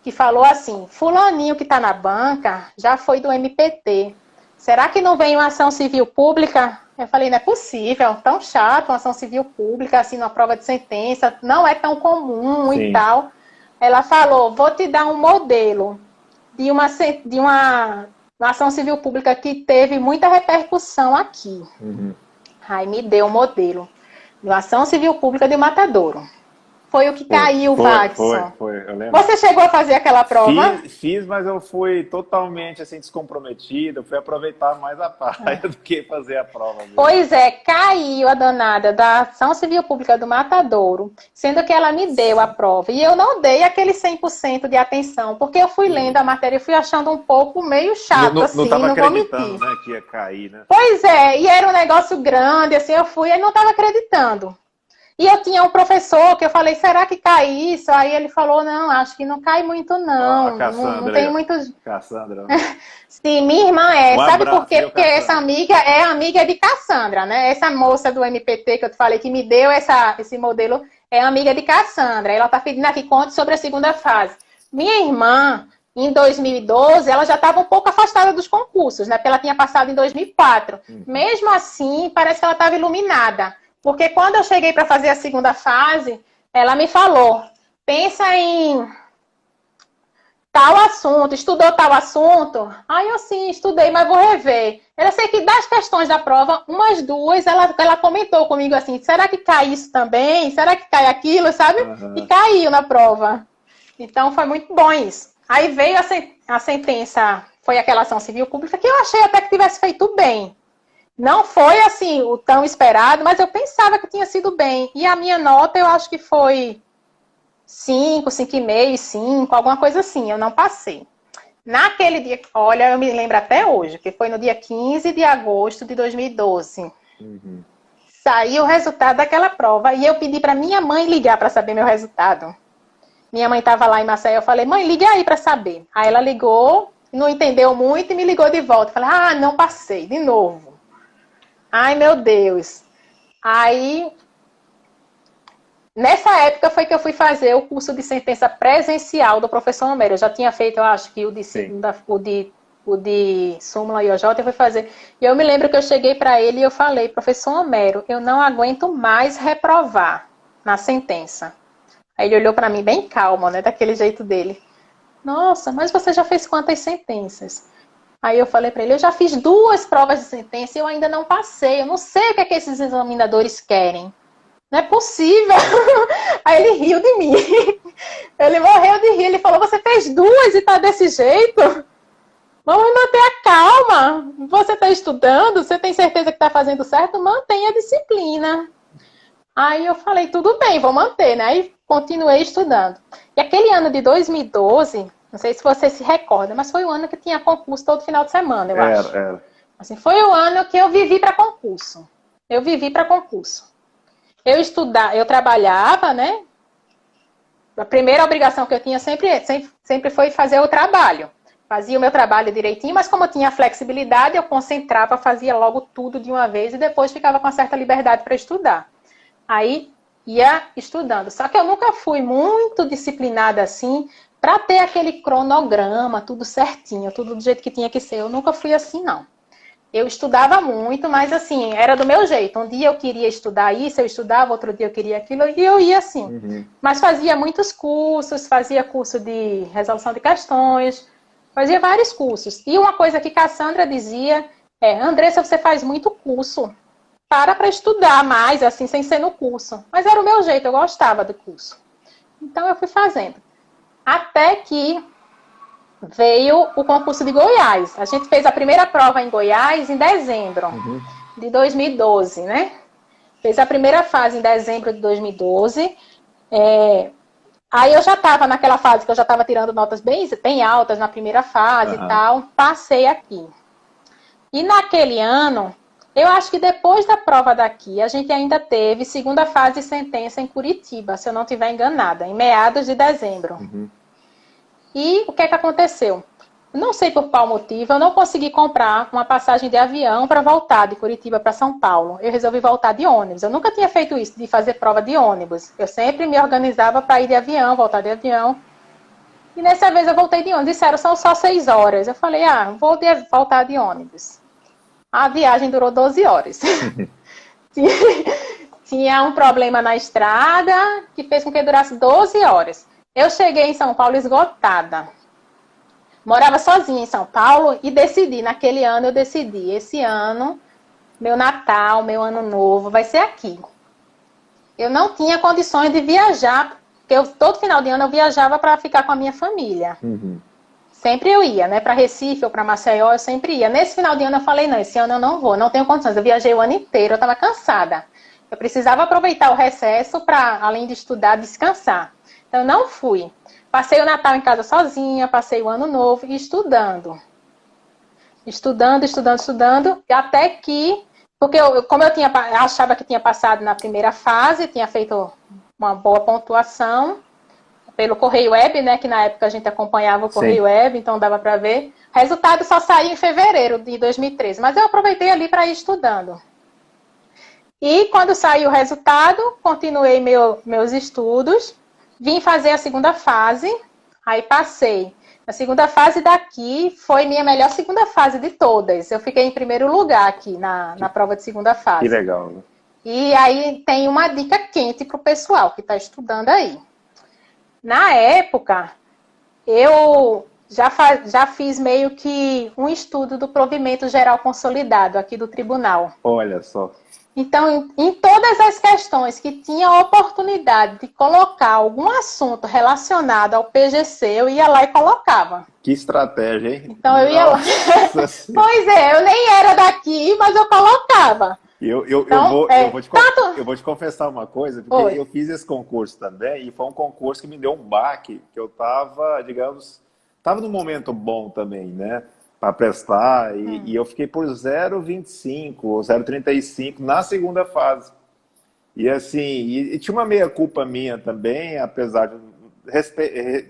que falou assim, fulaninho que está na banca já foi do MPT. Será que não vem uma ação civil pública? Eu falei, não é possível, tão chato uma ação civil pública, assim, numa prova de sentença, não é tão comum. Sim. E tal. Ela falou, vou te dar um modelo de uma ação civil pública que teve muita repercussão aqui. Uhum. Aí me deu um modelo de uma ação civil pública de Matadouro. Foi o que caiu, Watson. Foi, eu lembro. Você chegou a fazer aquela prova? Fiz, mas eu fui totalmente assim, descomprometido. Eu fui aproveitar mais a praia do que fazer a prova. Mesmo. Pois é, caiu a danada da Ação Civil Pública do Matadouro, sendo que ela me deu a prova. E eu não dei aquele 100% de atenção, porque eu fui lendo a matéria e fui achando um pouco meio chato, assim, não vou mentir. Né, que ia cair, né? Pois é, e era um negócio grande, assim, eu fui e não estava acreditando. E eu tinha um professor que eu falei, será que cai isso? Aí ele falou, não, acho que não cai muito, não. Não tem muitos... Cassandra. Sim, minha irmã é. Sabe por quê? Porque essa amiga é amiga de Cassandra, né? Essa moça do MPT que eu te falei que me deu esse modelo é amiga de Cassandra. Ela está pedindo aqui conte sobre a segunda fase. Minha irmã, em 2012, ela já estava um pouco afastada dos concursos, né? Porque ela tinha passado em 2004. Mesmo assim, parece que ela estava iluminada. Porque quando eu cheguei para fazer a segunda fase, ela me falou, pensa em tal assunto, estudou tal assunto? Aí eu sim, estudei, mas vou rever. Eu sei que das questões da prova, umas duas, ela comentou comigo assim, será que cai isso também? Será que cai aquilo, sabe? Uhum. E caiu na prova. Então foi muito bom isso. Aí veio a sentença, foi aquela ação civil pública, que eu achei até que tivesse feito bem. Não foi assim o tão esperado, mas eu pensava que tinha sido bem. E a minha nota eu acho que foi 5, 5,5, 5, alguma coisa assim. Eu não passei. Naquele dia, olha, eu me lembro até hoje, que foi no dia 15 de agosto de 2012. Uhum. Saiu o resultado daquela prova e eu pedi para minha mãe ligar para saber meu resultado. Minha mãe estava lá em Maceió, eu falei, mãe, liga aí para saber. Aí ela ligou, não entendeu muito e me ligou de volta. Eu falei, não passei, de novo. Ai, meu Deus. Aí, nessa época foi que eu fui fazer o curso de sentença presencial do professor Homero. Eu já tinha feito, eu acho que o de segunda, o de súmula e OJ, eu fui fazer. E eu me lembro que eu cheguei para ele e eu falei, professor Homero, eu não aguento mais reprovar na sentença. Aí ele olhou para mim bem calmo, né, daquele jeito dele. Nossa, mas você já fez quantas sentenças? Aí eu falei para ele, eu já fiz 2 provas de sentença e eu ainda não passei. Eu não sei o que é que esses examinadores querem. Não é possível. Aí ele riu de mim. Ele morreu de rir. Ele falou, você fez 2 e tá desse jeito? Vamos manter a calma. Você está estudando? Você tem certeza que está fazendo certo? Mantenha a disciplina. Aí eu falei, tudo bem, vou manter, né? Aí continuei estudando. E aquele ano de 2012, não sei se você se recorda, mas foi o ano que tinha concurso todo final de semana, eu acho. Era. Assim, foi o ano que eu vivi para concurso. Eu vivi para concurso. Eu trabalhava, né? A primeira obrigação que eu tinha sempre foi fazer o trabalho. Fazia o meu trabalho direitinho, mas como eu tinha flexibilidade, eu concentrava, fazia logo tudo de uma vez e depois ficava com uma certa liberdade para estudar. Aí ia estudando. Só que eu nunca fui muito disciplinada assim para ter aquele cronograma, tudo certinho, tudo do jeito que tinha que ser. Eu nunca fui assim, não. Eu estudava muito, mas assim, era do meu jeito. Um dia eu queria estudar isso, eu estudava, outro dia eu queria aquilo, e eu ia assim. Uhum. Mas fazia muitos cursos, fazia curso de resolução de questões, fazia vários cursos. E uma coisa que Cassandra dizia é, Andressa, você faz muito curso. Para estudar mais, assim, sem ser no curso. Mas era o meu jeito, eu gostava do curso. Então eu fui fazendo. Até que veio o concurso de Goiás. A gente fez a primeira prova em Goiás em dezembro de 2012, né? Fez a primeira fase em dezembro de 2012. Aí eu já estava naquela fase que eu já estava tirando notas bem altas na primeira fase e tal. Passei aqui. E naquele ano, eu acho que depois da prova daqui, a gente ainda teve segunda fase de sentença em Curitiba, se eu não estiver enganada, em meados de dezembro. E o que é que aconteceu? Não sei por qual motivo, eu não consegui comprar uma passagem de avião para voltar de Curitiba para São Paulo. Eu resolvi voltar de ônibus. Eu nunca tinha feito isso, de fazer prova de ônibus. Eu sempre me organizava para ir de avião, voltar de avião. E nessa vez eu voltei de ônibus. Disseram, são só 6 horas. Eu falei, vou voltar de ônibus. A viagem durou 12 horas. Tinha um problema na estrada que fez com que durasse 12 horas. Eu cheguei em São Paulo esgotada. Morava sozinha em São Paulo e decidi, naquele ano eu decidi, esse ano, meu Natal, meu Ano Novo, vai ser aqui. Eu não tinha condições de viajar, porque todo final de ano eu viajava para ficar com a minha família. Sempre eu ia, né? Para Recife ou para Maceió, eu sempre ia. Nesse final de ano eu falei, não, esse ano eu não vou, não tenho condições. Eu viajei o ano inteiro, eu estava cansada. Eu precisava aproveitar o recesso para, além de estudar, descansar. Então eu não fui. Passei o Natal em casa sozinha, passei o Ano Novo estudando. Estudando, até que... Porque como eu achava que tinha passado na primeira fase, tinha feito uma boa pontuação pelo Correio Web, né? Que na época a gente acompanhava o Correio Web, então dava para ver. O resultado só saiu em fevereiro de 2013, mas eu aproveitei ali para ir estudando. E quando saiu o resultado, continuei meus estudos, vim fazer a segunda fase, aí passei. A segunda fase daqui foi minha melhor segunda fase de todas. Eu fiquei em primeiro lugar aqui na prova de segunda fase. Que legal, né? E aí tem uma dica quente para o pessoal que está estudando aí. Na época, eu já fiz meio que um estudo do provimento geral consolidado aqui do tribunal. Olha só. Então, em todas as questões que tinha a oportunidade de colocar algum assunto relacionado ao PGC, eu ia lá e colocava. Que estratégia, hein? Então, eu ia lá. Pois é, eu nem era daqui, mas eu colocava. Eu vou te confessar uma coisa, porque eu fiz esse concurso também, e foi um concurso que me deu um baque, que eu estava, digamos, num momento bom também, né? Para prestar, e eu fiquei por 0,25 ou 0,35 na segunda fase. E assim, e tinha uma meia-culpa minha também, apesar de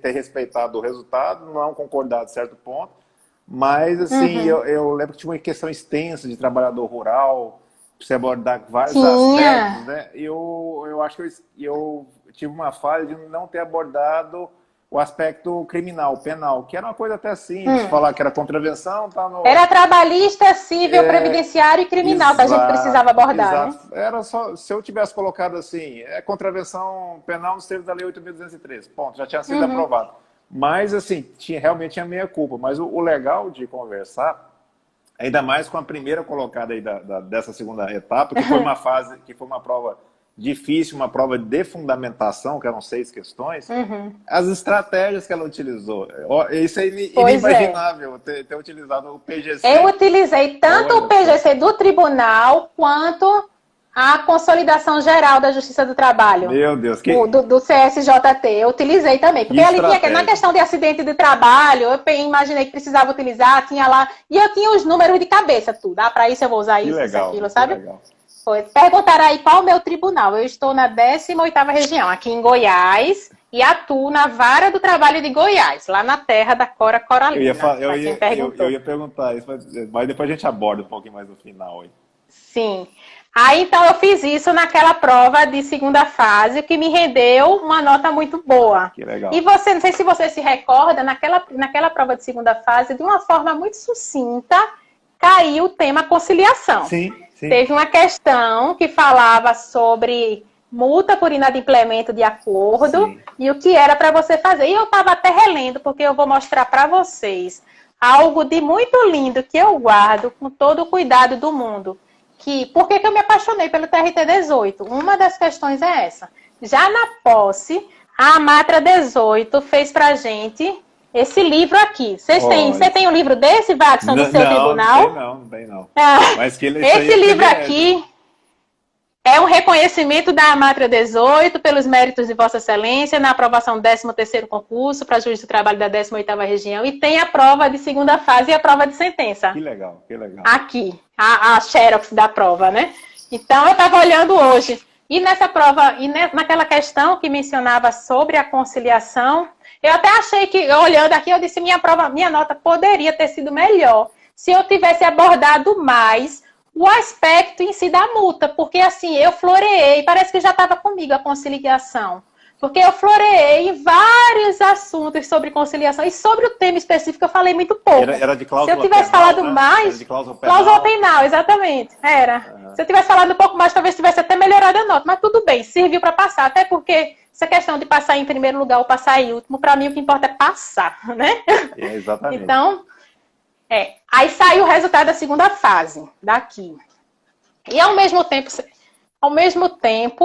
ter respeitado o resultado, não concordado a certo ponto, mas assim, eu lembro que tinha uma questão extensa de trabalhador rural, para você abordar vários aspectos, né? Eu acho que eu tive uma falha de não ter abordado o aspecto criminal, penal, que era uma coisa até simples, falar que era contravenção, tá no... Era trabalhista, civil, previdenciário e criminal, que a gente precisava abordar, né? Era só, se eu tivesse colocado assim, contravenção penal nos termos da Lei 8.203, ponto, já tinha sido aprovado. Mas, assim, realmente tinha meia culpa. Mas o legal de conversar, ainda mais com a primeira colocada aí dessa segunda etapa, que foi uma fase, que foi uma prova difícil, uma prova de fundamentação, que eram 6 questões, as estratégias que ela utilizou. Isso é inimaginável, ter utilizado o PGC. Eu utilizei tanto o PGC do tribunal, quanto a Consolidação Geral da Justiça do Trabalho. Meu Deus. Do CSJT. Eu utilizei também. Porque ali tinha, na questão de acidente de trabalho, eu imaginei que precisava utilizar, tinha lá... E eu tinha os números de cabeça, tudo. Para isso eu vou usar isso, aquilo, sabe? Legal. Perguntaram aí qual é o meu tribunal. Eu estou na 18ª região, aqui em Goiás, e atuo na Vara do Trabalho de Goiás, lá na terra da Cora Coralina. Eu ia perguntar isso, mas depois a gente aborda um pouquinho mais no final. Hein? Sim. Aí, então, eu fiz isso naquela prova de segunda fase, que me rendeu uma nota muito boa. Que legal. E você, não sei se você se recorda, naquela prova de segunda fase, de uma forma muito sucinta, caiu o tema conciliação. Sim. Teve uma questão que falava sobre multa por inadimplemento de acordo e o que era para você fazer. E eu estava até relendo, porque eu vou mostrar para vocês algo de muito lindo que eu guardo com todo o cuidado do mundo. Por que eu me apaixonei pelo TRT-18? Uma das questões é essa. Já na posse, a Amatra 18 fez pra gente esse livro aqui. Você tem um livro desse, Watson, do seu tribunal? Não tem não. Mas esse livro aqui é um reconhecimento da Amatra 18 pelos méritos de Vossa Excelência na aprovação do 13º concurso para juiz do trabalho da 18ª região, e tem a prova de segunda fase e a prova de sentença. Que legal. Aqui, a xerox da prova, né? Então, eu estava olhando hoje. E nessa prova, naquela questão que mencionava sobre a conciliação, eu até achei que, olhando aqui, eu disse minha nota poderia ter sido melhor se eu tivesse abordado mais o aspecto em si da multa, porque assim, eu floreei, parece que já estava comigo a conciliação, porque eu floreei em vários assuntos sobre conciliação, e sobre o tema específico eu falei muito pouco. Era de cláusula penal. Se eu tivesse falado mais... Era de cláusula penal, exatamente, era. Se eu tivesse falado um pouco mais, talvez tivesse até melhorado a nota, mas tudo bem, serviu para passar, até porque essa questão de passar em primeiro lugar ou passar em último, para mim o que importa é passar, né? Exatamente. Então... Aí saiu o resultado da segunda fase, daqui. E ao mesmo tempo,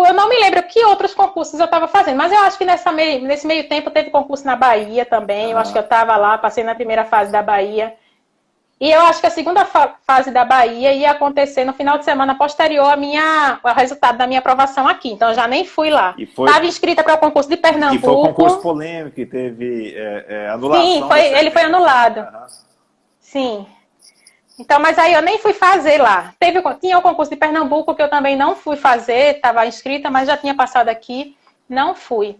eu não me lembro que outros concursos eu estava fazendo, mas eu acho que nesse meio tempo teve concurso na Bahia também, eu acho que eu estava lá, passei na primeira fase da Bahia. E eu acho que a segunda fase da Bahia ia acontecer no final de semana posterior ao resultado da minha aprovação aqui, então eu já nem fui lá. Estava inscrita para o concurso de Pernambuco. E foi um concurso polêmico, que teve anulação. Sim, ele foi anulado. Sim. Então, mas aí eu nem fui fazer lá. Tinha o concurso de Pernambuco, que eu também não fui fazer, estava inscrita, mas já tinha passado aqui, não fui.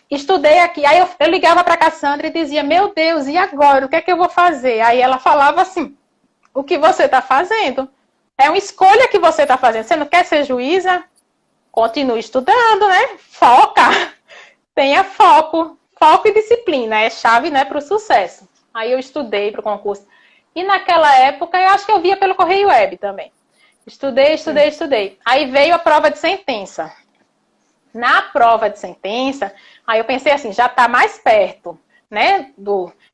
Estudei aqui, aí eu ligava para a Cassandra e dizia, meu Deus, e agora? O que é que eu vou fazer? Aí ela falava assim, o que você está fazendo? É uma escolha que você está fazendo. Você não quer ser juíza? Continue estudando, né? Foca. Tenha foco. Foco e disciplina, é chave, né, para o sucesso. Aí eu estudei para o concurso. E naquela época, eu acho que eu via pelo Correio Web também. Estudei. Aí veio a prova de sentença. Na prova de sentença, aí eu pensei assim, já está mais perto, né?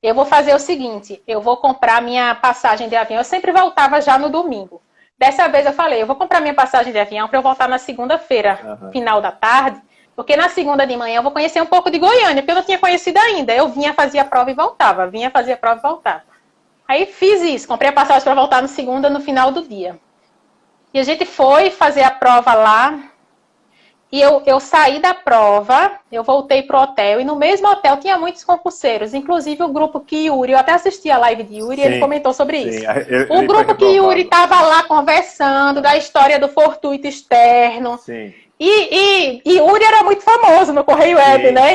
Eu vou fazer o seguinte, eu vou comprar minha passagem de avião. Eu sempre voltava já no domingo. Dessa vez eu falei, eu vou comprar minha passagem de avião para eu voltar na segunda-feira, final da tarde, porque na segunda de manhã eu vou conhecer um pouco de Goiânia, porque eu não tinha conhecido ainda. Eu vinha, fazia a prova e voltava, Aí fiz isso, comprei a passagem para voltar no segunda, no final do dia. E a gente foi fazer a prova lá. E eu saí da prova, eu voltei pro hotel, e no mesmo hotel tinha muitos concurseiros, inclusive o grupo que Yuri, eu até assisti a live de Yuri, ele comentou sobre isso. O grupo que Yuri estava lá conversando da história do fortuito externo. Sim. E Yuri era muito famoso no Correio Web, né?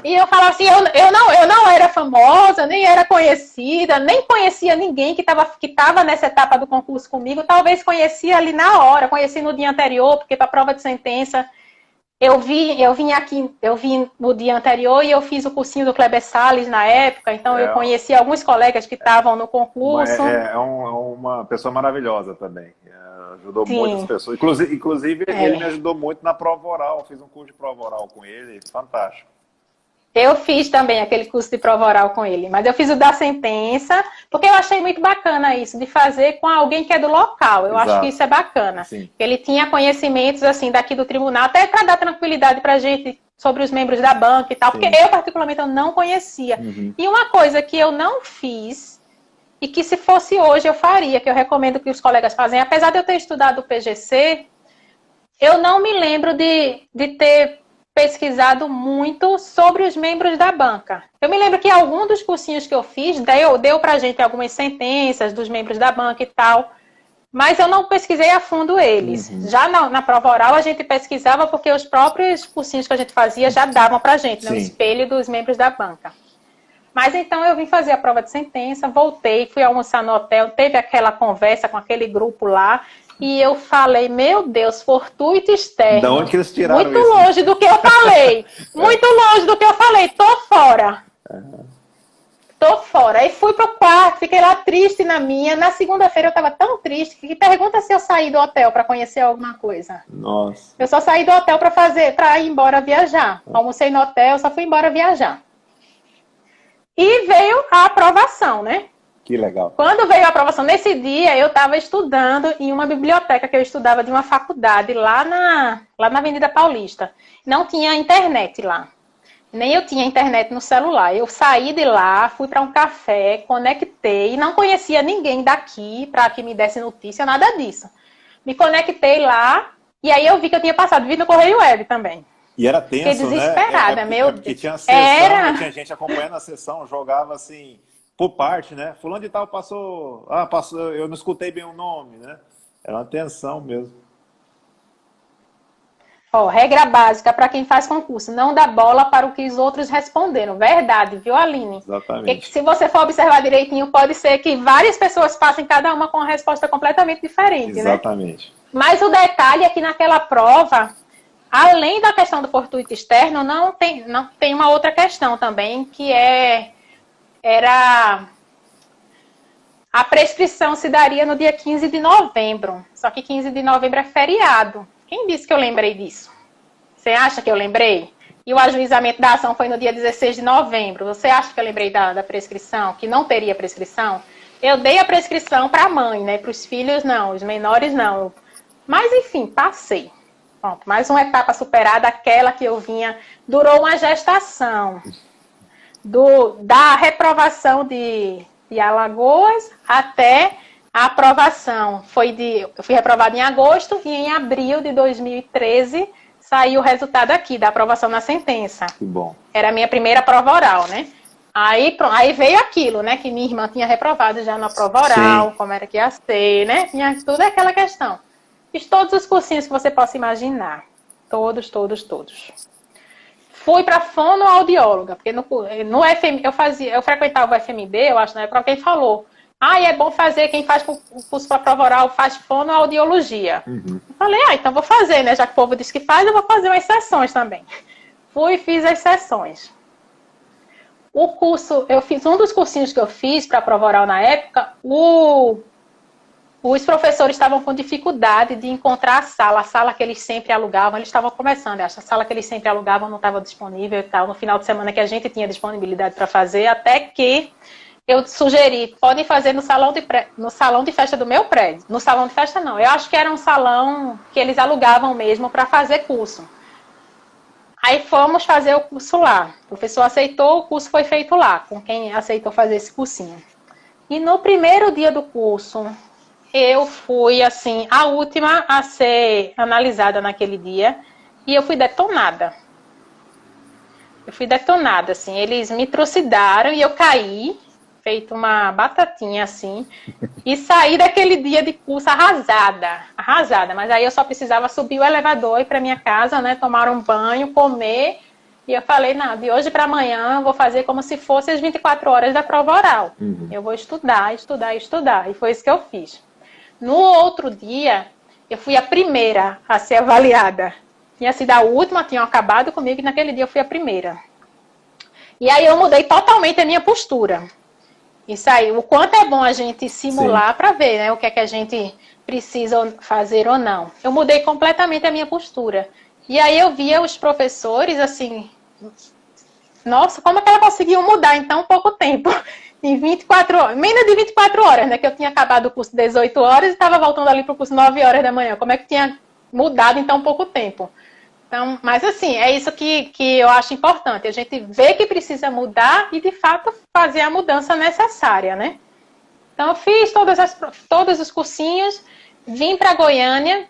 E eu falava assim, eu não era famosa, nem era conhecida, nem conhecia ninguém que estava nessa etapa do concurso comigo, talvez conhecia ali na hora, conheci no dia anterior, porque para a prova de sentença eu vim no dia anterior e eu fiz o cursinho do Kleber Salles na época, então eu conheci alguns colegas que estavam no concurso. É uma pessoa maravilhosa também. Ajudou muitas pessoas. Inclusive ele me ajudou muito na prova oral. Eu fiz um curso de prova oral com ele, fantástico. Eu fiz também aquele curso de prova oral com ele, mas eu fiz o da sentença, porque eu achei muito bacana isso, de fazer com alguém que é do local. Eu acho que isso é bacana. Sim. Ele tinha conhecimentos assim daqui do tribunal, até para dar tranquilidade para a gente sobre os membros da banca e tal, porque eu particularmente eu não conhecia. E uma coisa que eu não fiz, e que se fosse hoje eu faria, que eu recomendo que os colegas fazem, apesar de eu ter estudado o PGC, eu não me lembro de ter pesquisado muito sobre os membros da banca. Eu me lembro que algum dos cursinhos que eu fiz deu pra gente algumas sentenças dos membros da banca e tal, mas eu não pesquisei a fundo eles. Já na prova oral a gente pesquisava porque os próprios cursinhos que a gente fazia já davam pra gente, né, o espelho dos membros da banca. Mas então eu vim fazer a prova de sentença, voltei, fui almoçar no hotel, teve aquela conversa com aquele grupo lá, e eu falei, meu Deus, fortuito externo. Da onde que eles tiraram muito isso? Longe do que eu falei. Muito longe do que eu falei. Tô fora. Tô fora. Aí fui pro quarto, fiquei lá triste na minha. Na segunda-feira eu tava tão triste que pergunta se eu saí do hotel para conhecer alguma coisa. Nossa. Eu só saí do hotel para ir embora viajar. Almocei no hotel, só fui embora viajar. E veio a aprovação, né? Que legal. Quando veio a aprovação, nesse dia, eu estava estudando em uma biblioteca que eu estudava de uma faculdade lá na Avenida Paulista. Não tinha internet lá. Nem eu tinha internet no celular. Eu saí de lá, fui para um café, conectei, não conhecia ninguém daqui para que me desse notícia, nada disso. Me conectei lá e aí eu vi que eu tinha passado, vi no Correio Web também. E era tenso, fiquei desesperada, meu Deus. Porque tinha sessão, tinha gente acompanhando a sessão, jogava assim, por parte, né? Fulano de tal passou, eu não escutei bem o nome, né? Era uma tensão mesmo. Regra básica para quem faz concurso, não dá bola para o que os outros responderam. Verdade, viu, Aline? Exatamente. Porque se você for observar direitinho, pode ser que várias pessoas passem cada uma com uma resposta completamente diferente, Exatamente. Né? Mas o detalhe é que naquela prova, além da questão do fortuito externo, não tem uma outra questão também, que era a prescrição se daria no dia 15 de novembro. Só que 15 de novembro é feriado. Quem disse que eu lembrei disso? Você acha que eu lembrei? E o ajuizamento da ação foi no dia 16 de novembro. Você acha que eu lembrei da prescrição? Que não teria prescrição? Eu dei a prescrição para a mãe, né? Para os filhos, não. Os menores, não. Mas, enfim, passei. Pronto, mais uma etapa superada, aquela que eu vinha. Durou uma gestação. Da reprovação de Alagoas até a aprovação. Eu fui reprovada em agosto e em abril de 2013 saiu o resultado aqui da aprovação na sentença. Que bom. Era a minha primeira prova oral, né? Aí veio aquilo, né? Que minha irmã tinha reprovado já na prova oral, como era que ia ser, né? Tinha tudo aquela questão. Fiz todos os cursinhos que você possa imaginar. Todos. Fui para fonoaudióloga, porque no FM, eu frequentava o FMB, eu acho, na época, alguém falou, é bom fazer, quem faz o curso para prova oral faz fonoaudiologia. Eu falei, então vou fazer, né? Já que o povo disse que faz, eu vou fazer umas sessões também. Fui e fiz as sessões. O curso, eu fiz um dos cursinhos que eu fiz para prova oral na época, o os professores estavam com dificuldade de encontrar a sala que eles sempre alugavam, eles estavam começando, a sala que eles sempre alugavam não estava disponível e tal, no final de semana que a gente tinha disponibilidade para fazer, até que eu sugeri, podem fazer no salão de festa do meu prédio. No salão de festa não, eu acho que era um salão que eles alugavam mesmo para fazer curso. Aí fomos fazer o curso lá. O professor aceitou, o curso foi feito lá, com quem aceitou fazer esse cursinho. E no primeiro dia do curso, eu fui, assim, a última a ser analisada naquele dia, e eu fui detonada. Assim, eles me trucidaram e eu caí, feito uma batatinha, assim, e saí daquele dia de curso arrasada, mas aí eu só precisava subir o elevador e ir para minha casa, né, tomar um banho, comer, e eu falei, não, de hoje para amanhã eu vou fazer como se fosse as 24 horas da prova oral. Eu vou estudar, e foi isso que eu fiz. No outro dia, eu fui a primeira a ser avaliada. Tinha sido a última, tinham acabado comigo, e naquele dia eu fui a primeira. E aí eu mudei totalmente a minha postura. Isso aí, o quanto é bom a gente simular para ver, né, o que é que a gente precisa fazer ou não. Eu mudei completamente a minha postura. E aí eu via os professores, assim, nossa, como é que ela conseguiu mudar em tão pouco tempo? Em 24 horas, menos de 24 horas, né, que eu tinha acabado o curso 18 horas e estava voltando ali para o curso 9 horas da manhã. Como é que tinha mudado em tão pouco tempo? Então, mas assim, é isso que eu acho importante. A gente vê que precisa mudar e, de fato, fazer a mudança necessária, né? Então, eu fiz todos os cursinhos, vim para Goiânia,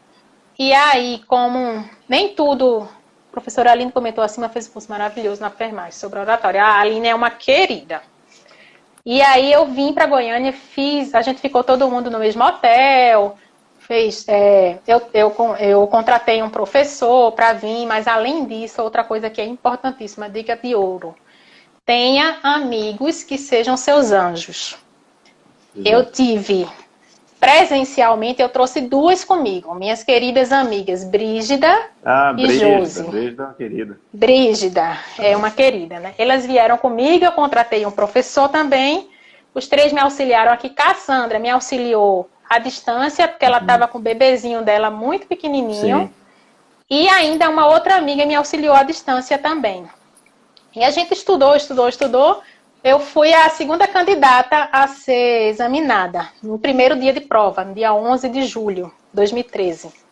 e aí, como nem tudo... A professora Aline comentou assim, mas fez um curso maravilhoso na Fermagem sobre oratória. A Aline é uma querida. E aí, eu vim para Goiânia, a gente ficou todo mundo no mesmo hotel... Eu contratei um professor para vir, mas além disso, outra coisa que é importantíssima, dica de ouro. Tenha amigos que sejam seus anjos. Eu tive, presencialmente, eu trouxe duas comigo, minhas queridas amigas, Brígida e Josi. Brígida é uma querida. Brígida é uma querida, né? Elas vieram comigo, eu contratei um professor também, os três me auxiliaram aqui. Cassandra me auxiliou à distância, porque ela estava com o bebezinho dela muito pequenininho. Sim. E ainda uma outra amiga me auxiliou à distância também. E a gente estudou. Eu fui a segunda candidata a ser examinada, no primeiro dia de prova, no dia 11 de julho de 2013.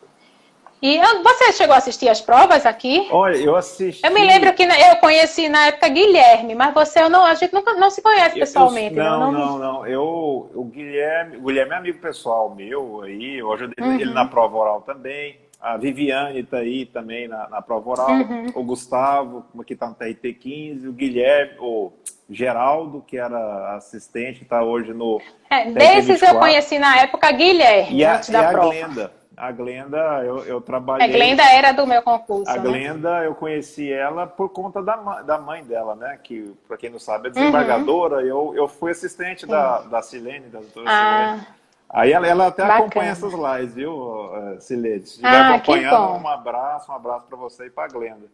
E você chegou a assistir as provas aqui? Olha, eu assisti... Eu me lembro que eu conheci na época Guilherme, mas a gente nunca não se conhece pessoalmente. Não. O Guilherme é amigo pessoal meu, aí, eu ajudei ele na prova oral também. A Viviane está aí também na prova oral. O Gustavo, que está no TRT15. O Guilherme, o Geraldo, que era assistente, está hoje no desses eu conheci na época Guilherme, antes da prova. A Glenda, eu trabalhei... A Glenda era do meu concurso, A Glenda, eu conheci ela por conta da mãe dela, né? Que, para quem não sabe, é desembargadora. Eu fui assistente da Silene, da doutora Silene. Aí ela até acompanha essas lives, viu, Silene? Se estiver acompanhando, um abraço para você e para a Glenda.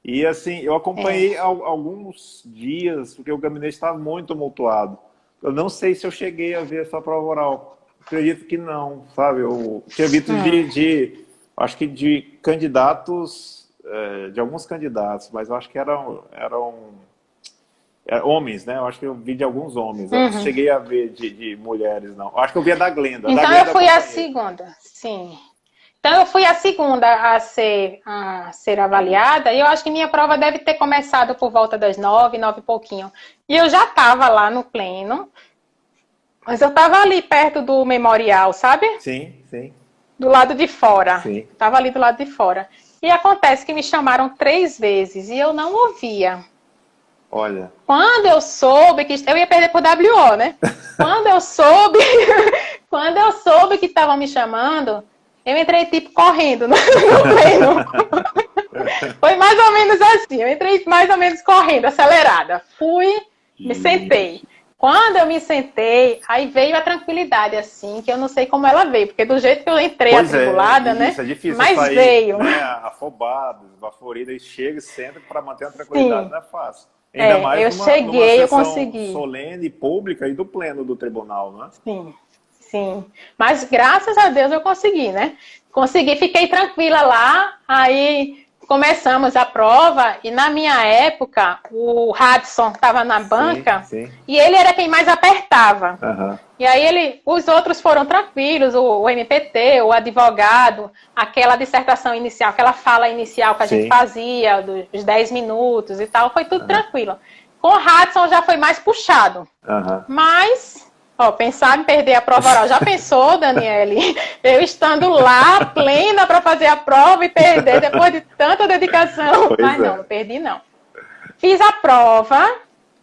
E assim, eu acompanhei alguns dias, porque o gabinete estava muito tumultuado. Eu não sei se eu cheguei a ver essa prova oral. Acredito que não, sabe? Eu tinha visto acho que de candidatos, de alguns candidatos, mas eu acho que eram homens, né? Eu acho que eu vi de alguns homens. Eu não cheguei a ver de mulheres, não. Eu acho que eu vi a da Glenda. Então eu fui a segunda, sim. Então eu fui a segunda a ser avaliada, e eu acho que minha prova deve ter começado por volta das 9 e pouquinho. E eu já estava lá no pleno. Mas eu estava ali perto do memorial, sabe? Sim. Do lado de fora. Sim. Estava ali do lado de fora. E acontece que me chamaram 3 vezes e eu não ouvia. Olha. Quando eu soube que... Eu ia perder por WO, né? Quando eu soube que estavam me chamando, eu entrei tipo correndo no pleno. Foi mais ou menos assim. Eu entrei mais ou menos correndo, acelerada. Fui, me sentei. Quando eu me sentei, aí veio a tranquilidade, assim, que eu não sei como ela veio, porque do jeito que eu entrei atribulada, né? Isso é difícil, mas sair, veio. Né, afobado, esbaforida, e chega e senta para manter a tranquilidade, não é fácil. Ainda mais eu numa cheguei, sessão eu consegui. solene, pública e do pleno do tribunal, não é? Sim. Sim. Mas graças a Deus eu consegui, né? Consegui, fiquei tranquila lá, aí começamos a prova e na minha época o Hudson estava na banca e ele era quem mais apertava. E aí os outros foram tranquilos, o MPT, o advogado, aquela dissertação inicial, aquela fala inicial que a gente fazia, dos 10 minutos e tal, foi tudo tranquilo. Com o Hudson já foi mais puxado. Mas... pensar em perder a prova oral. Já pensou, Daniele? Eu estando lá, plena para fazer a prova e perder depois de tanta dedicação. Mas não perdi não. Fiz a prova,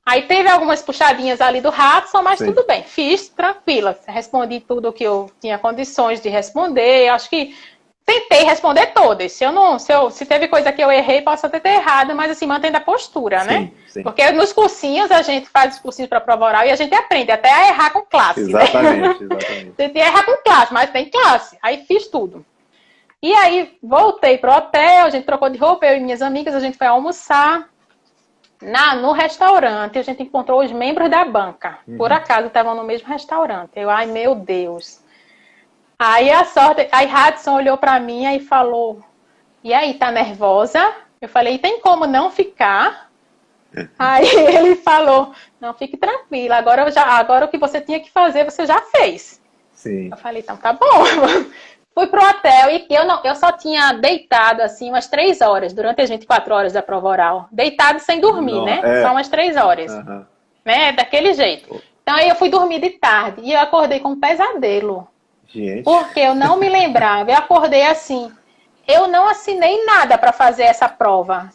aí teve algumas puxadinhas ali do Hudson, mas tudo bem. Fiz tranquila. Respondi tudo o que eu tinha condições de responder. Acho que tentei responder todas. Se teve coisa que eu errei, posso até ter errado, mas assim, mantendo a postura, né? Sim. Porque nos cursinhos, a gente faz os cursinhos para prova oral e a gente aprende até a errar com classe. Exatamente, né? Tentei errar com classe, mas tem classe. Aí fiz tudo. E aí, voltei pro hotel, a gente trocou de roupa, eu e minhas amigas, a gente foi almoçar. No restaurante, a gente encontrou os membros da banca. Por acaso, estavam no mesmo restaurante. Ai, meu Deus. Aí Hudson olhou pra mim e falou, e aí, tá nervosa? Eu falei, tem como não ficar? Aí ele falou, não, fique tranquila, agora o que você tinha que fazer, você já fez. Sim. Eu falei, então tá bom. Fui pro hotel e eu só tinha deitado assim umas 3 horas, durante as 24 horas da prova oral. Deitado sem dormir, né? Só umas 3 horas. Né? Daquele jeito. Então aí eu fui dormir de tarde e eu acordei com um pesadelo. Gente. Porque eu não me lembrava. Eu acordei assim. Eu não assinei nada para fazer essa prova.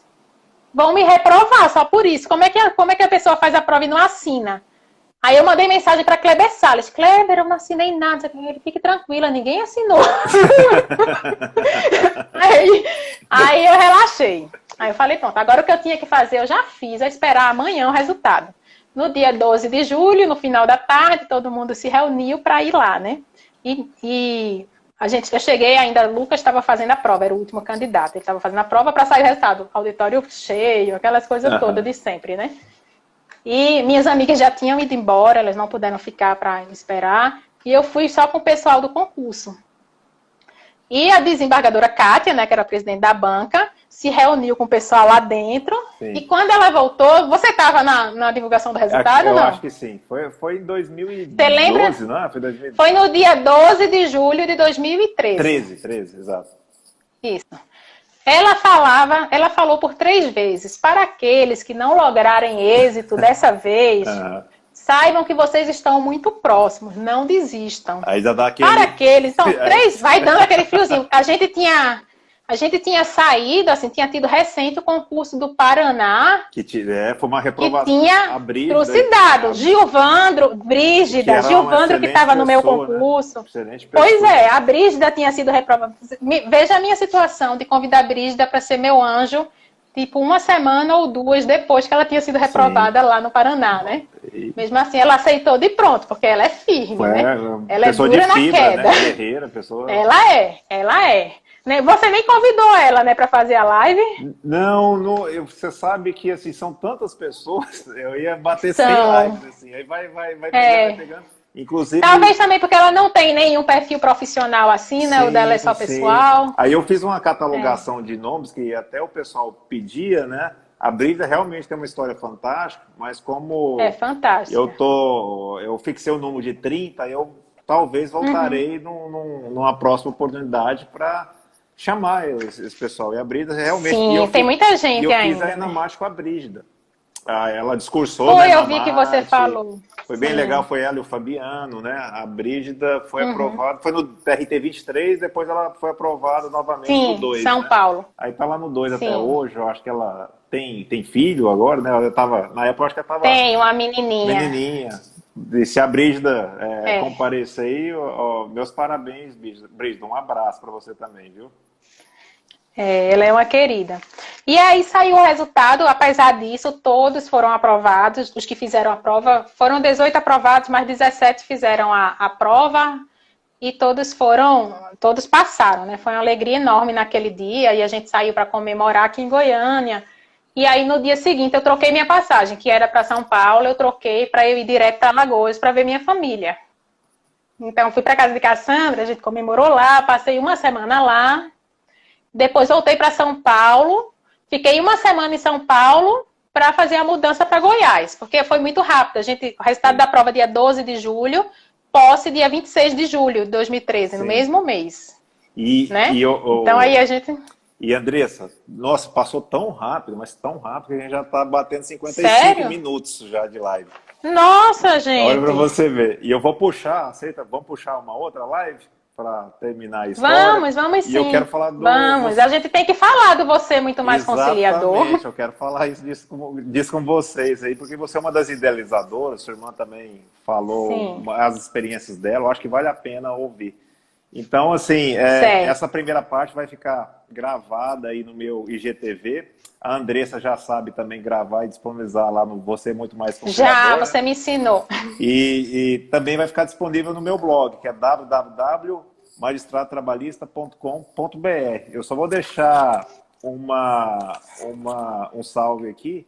Vão me reprovar só por isso. Como é que a pessoa faz a prova e não assina? Aí eu mandei mensagem para Kleber Salles. Kleber, eu não assinei nada. Ele, fique tranquila, ninguém assinou. aí eu relaxei. Aí eu falei, pronto, agora o que eu tinha que fazer eu já fiz. É esperar amanhã o resultado. No dia 12 de julho, no final da tarde, todo mundo se reuniu para ir lá, né? Eu cheguei ainda, Lucas estava fazendo a prova, era o último candidato. Ele estava fazendo a prova para sair o resultado. Auditório cheio, aquelas coisas todas de sempre, né? E minhas amigas já tinham ido embora, elas não puderam ficar para esperar. E eu fui só com o pessoal do concurso. E a desembargadora Kátia, né, que era a presidente da banca, se reuniu com o pessoal lá dentro. Sim. E quando ela voltou, você estava na divulgação do resultado ou não? Eu acho que sim. Foi em 2012, você lembra? Não? Foi 2012. Foi no dia 12 de julho de 2013. 13, exato. Isso. Ela falou por 3 vezes, para aqueles que não lograrem êxito dessa vez, saibam que vocês estão muito próximos, não desistam. Aí já dá aquele... Para aqueles, então, 3, vai dando aquele fiozinho. A gente tinha saído, assim, tinha tido recente o concurso do Paraná. Foi uma reprovação. Que tinha trucidado. Brígida, Gilvandro que estava no meu concurso. Né? Pois é, a Brígida tinha sido reprovada. Veja a minha situação de convidar a Brígida para ser meu anjo, tipo 1 semana ou 2 depois que ela tinha sido reprovada lá no Paraná, né? Mesmo assim, ela aceitou de pronto, porque ela é firme, né? Ela é dura na queda. Né? Guerreira, pessoa... Ela é. Você nem convidou ela, né, para fazer a live? Não, você sabe que, assim, são tantas pessoas, eu ia bater 100 lives, assim, aí vai pegando. Inclusive... Talvez também porque ela não tem nenhum perfil profissional assim, né, o dela é só pessoal. Aí eu fiz uma catalogação de nomes que até o pessoal pedia, né, a Brígida realmente tem uma história fantástica, mas como... É fantástica. Eu fixei o número de 30, eu talvez voltarei numa próxima oportunidade para... chamar esse pessoal. E a Brígida realmente... Sim, tem muita gente ainda. Eu fiz a Enamate com a Brígida. Ela discursou, né? Eu vi que você falou. Foi bem legal, foi ela e o Fabiano, né? A Brígida foi aprovada, foi no TRT 23, depois ela foi aprovada novamente no 2. São Paulo. Aí tá lá no 2 até hoje, eu acho que ela tem filho agora, né? Na época eu acho que ela tava... Tem, uma menininha. E se a Brígida comparecer aí, meus parabéns, Brígida. Um abraço para você também, viu? Ela é uma querida. E aí saiu o resultado, apesar disso, todos foram aprovados. Os que fizeram a prova, foram 18 aprovados, mas 17 fizeram a prova e todos passaram, né? Foi uma alegria enorme naquele dia e a gente saiu para comemorar aqui em Goiânia. E aí, no dia seguinte, eu troquei minha passagem, que era para São Paulo, eu troquei para eu ir direto para Alagoas para ver minha família. Então, fui para casa de Cassandra, a gente comemorou lá, passei uma semana lá. Depois voltei para São Paulo. Fiquei uma semana em São Paulo para fazer a mudança para Goiás, porque foi muito rápido. O resultado da prova dia 12 de julho, posse dia 26 de julho de 2013, no mesmo mês. Né? Então aí a gente... E Andressa, nossa, passou tão rápido, mas tão rápido que a gente já tá batendo 55 Sério? minutos já de live. Nossa, gente! Olha pra você ver. E eu vou puxar, aceita? Vamos puxar uma outra live para terminar a história? Vamos sim. E eu quero falar do... Vamos, a gente tem que falar do você muito mais conciliador. Exatamente, eu quero falar disso com vocês aí, porque você é uma das idealizadoras, sua irmã também falou as experiências dela, eu acho que vale a pena ouvir. Então, assim, essa primeira parte vai ficar gravada aí no meu IGTV. A Andressa já sabe também gravar e disponibilizar lá no Você Muito Mais Conciliador. Já, você me ensinou. E também vai ficar disponível no meu blog, que é www.magistradotrabalhista.com.br. Eu só vou deixar um salve aqui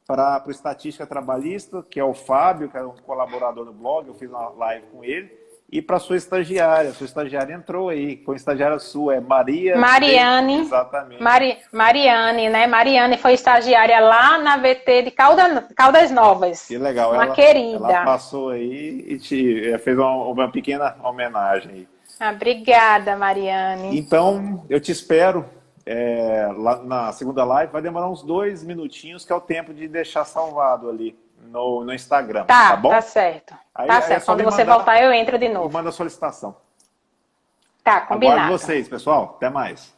para o Estatística Trabalhista, que é o Fábio, que é um colaborador do blog, eu fiz uma live com ele. E para sua estagiária entrou aí, foi estagiária sua, é Mariane. Exatamente. Mariane, né? Mariane foi estagiária lá na VT de Caldas Novas. Que legal. Uma querida. Ela passou aí e fez uma pequena homenagem. Obrigada, Mariane. Então, eu te espero lá na segunda live, vai demorar uns 2 minutinhos, que é o tempo de deixar salvado ali no Instagram, tá bom? Tá certo. Aí, tá certo. Quando você voltar, eu entro de novo. Manda a solicitação. Tá, combinado. Aguardo vocês, pessoal. Até mais.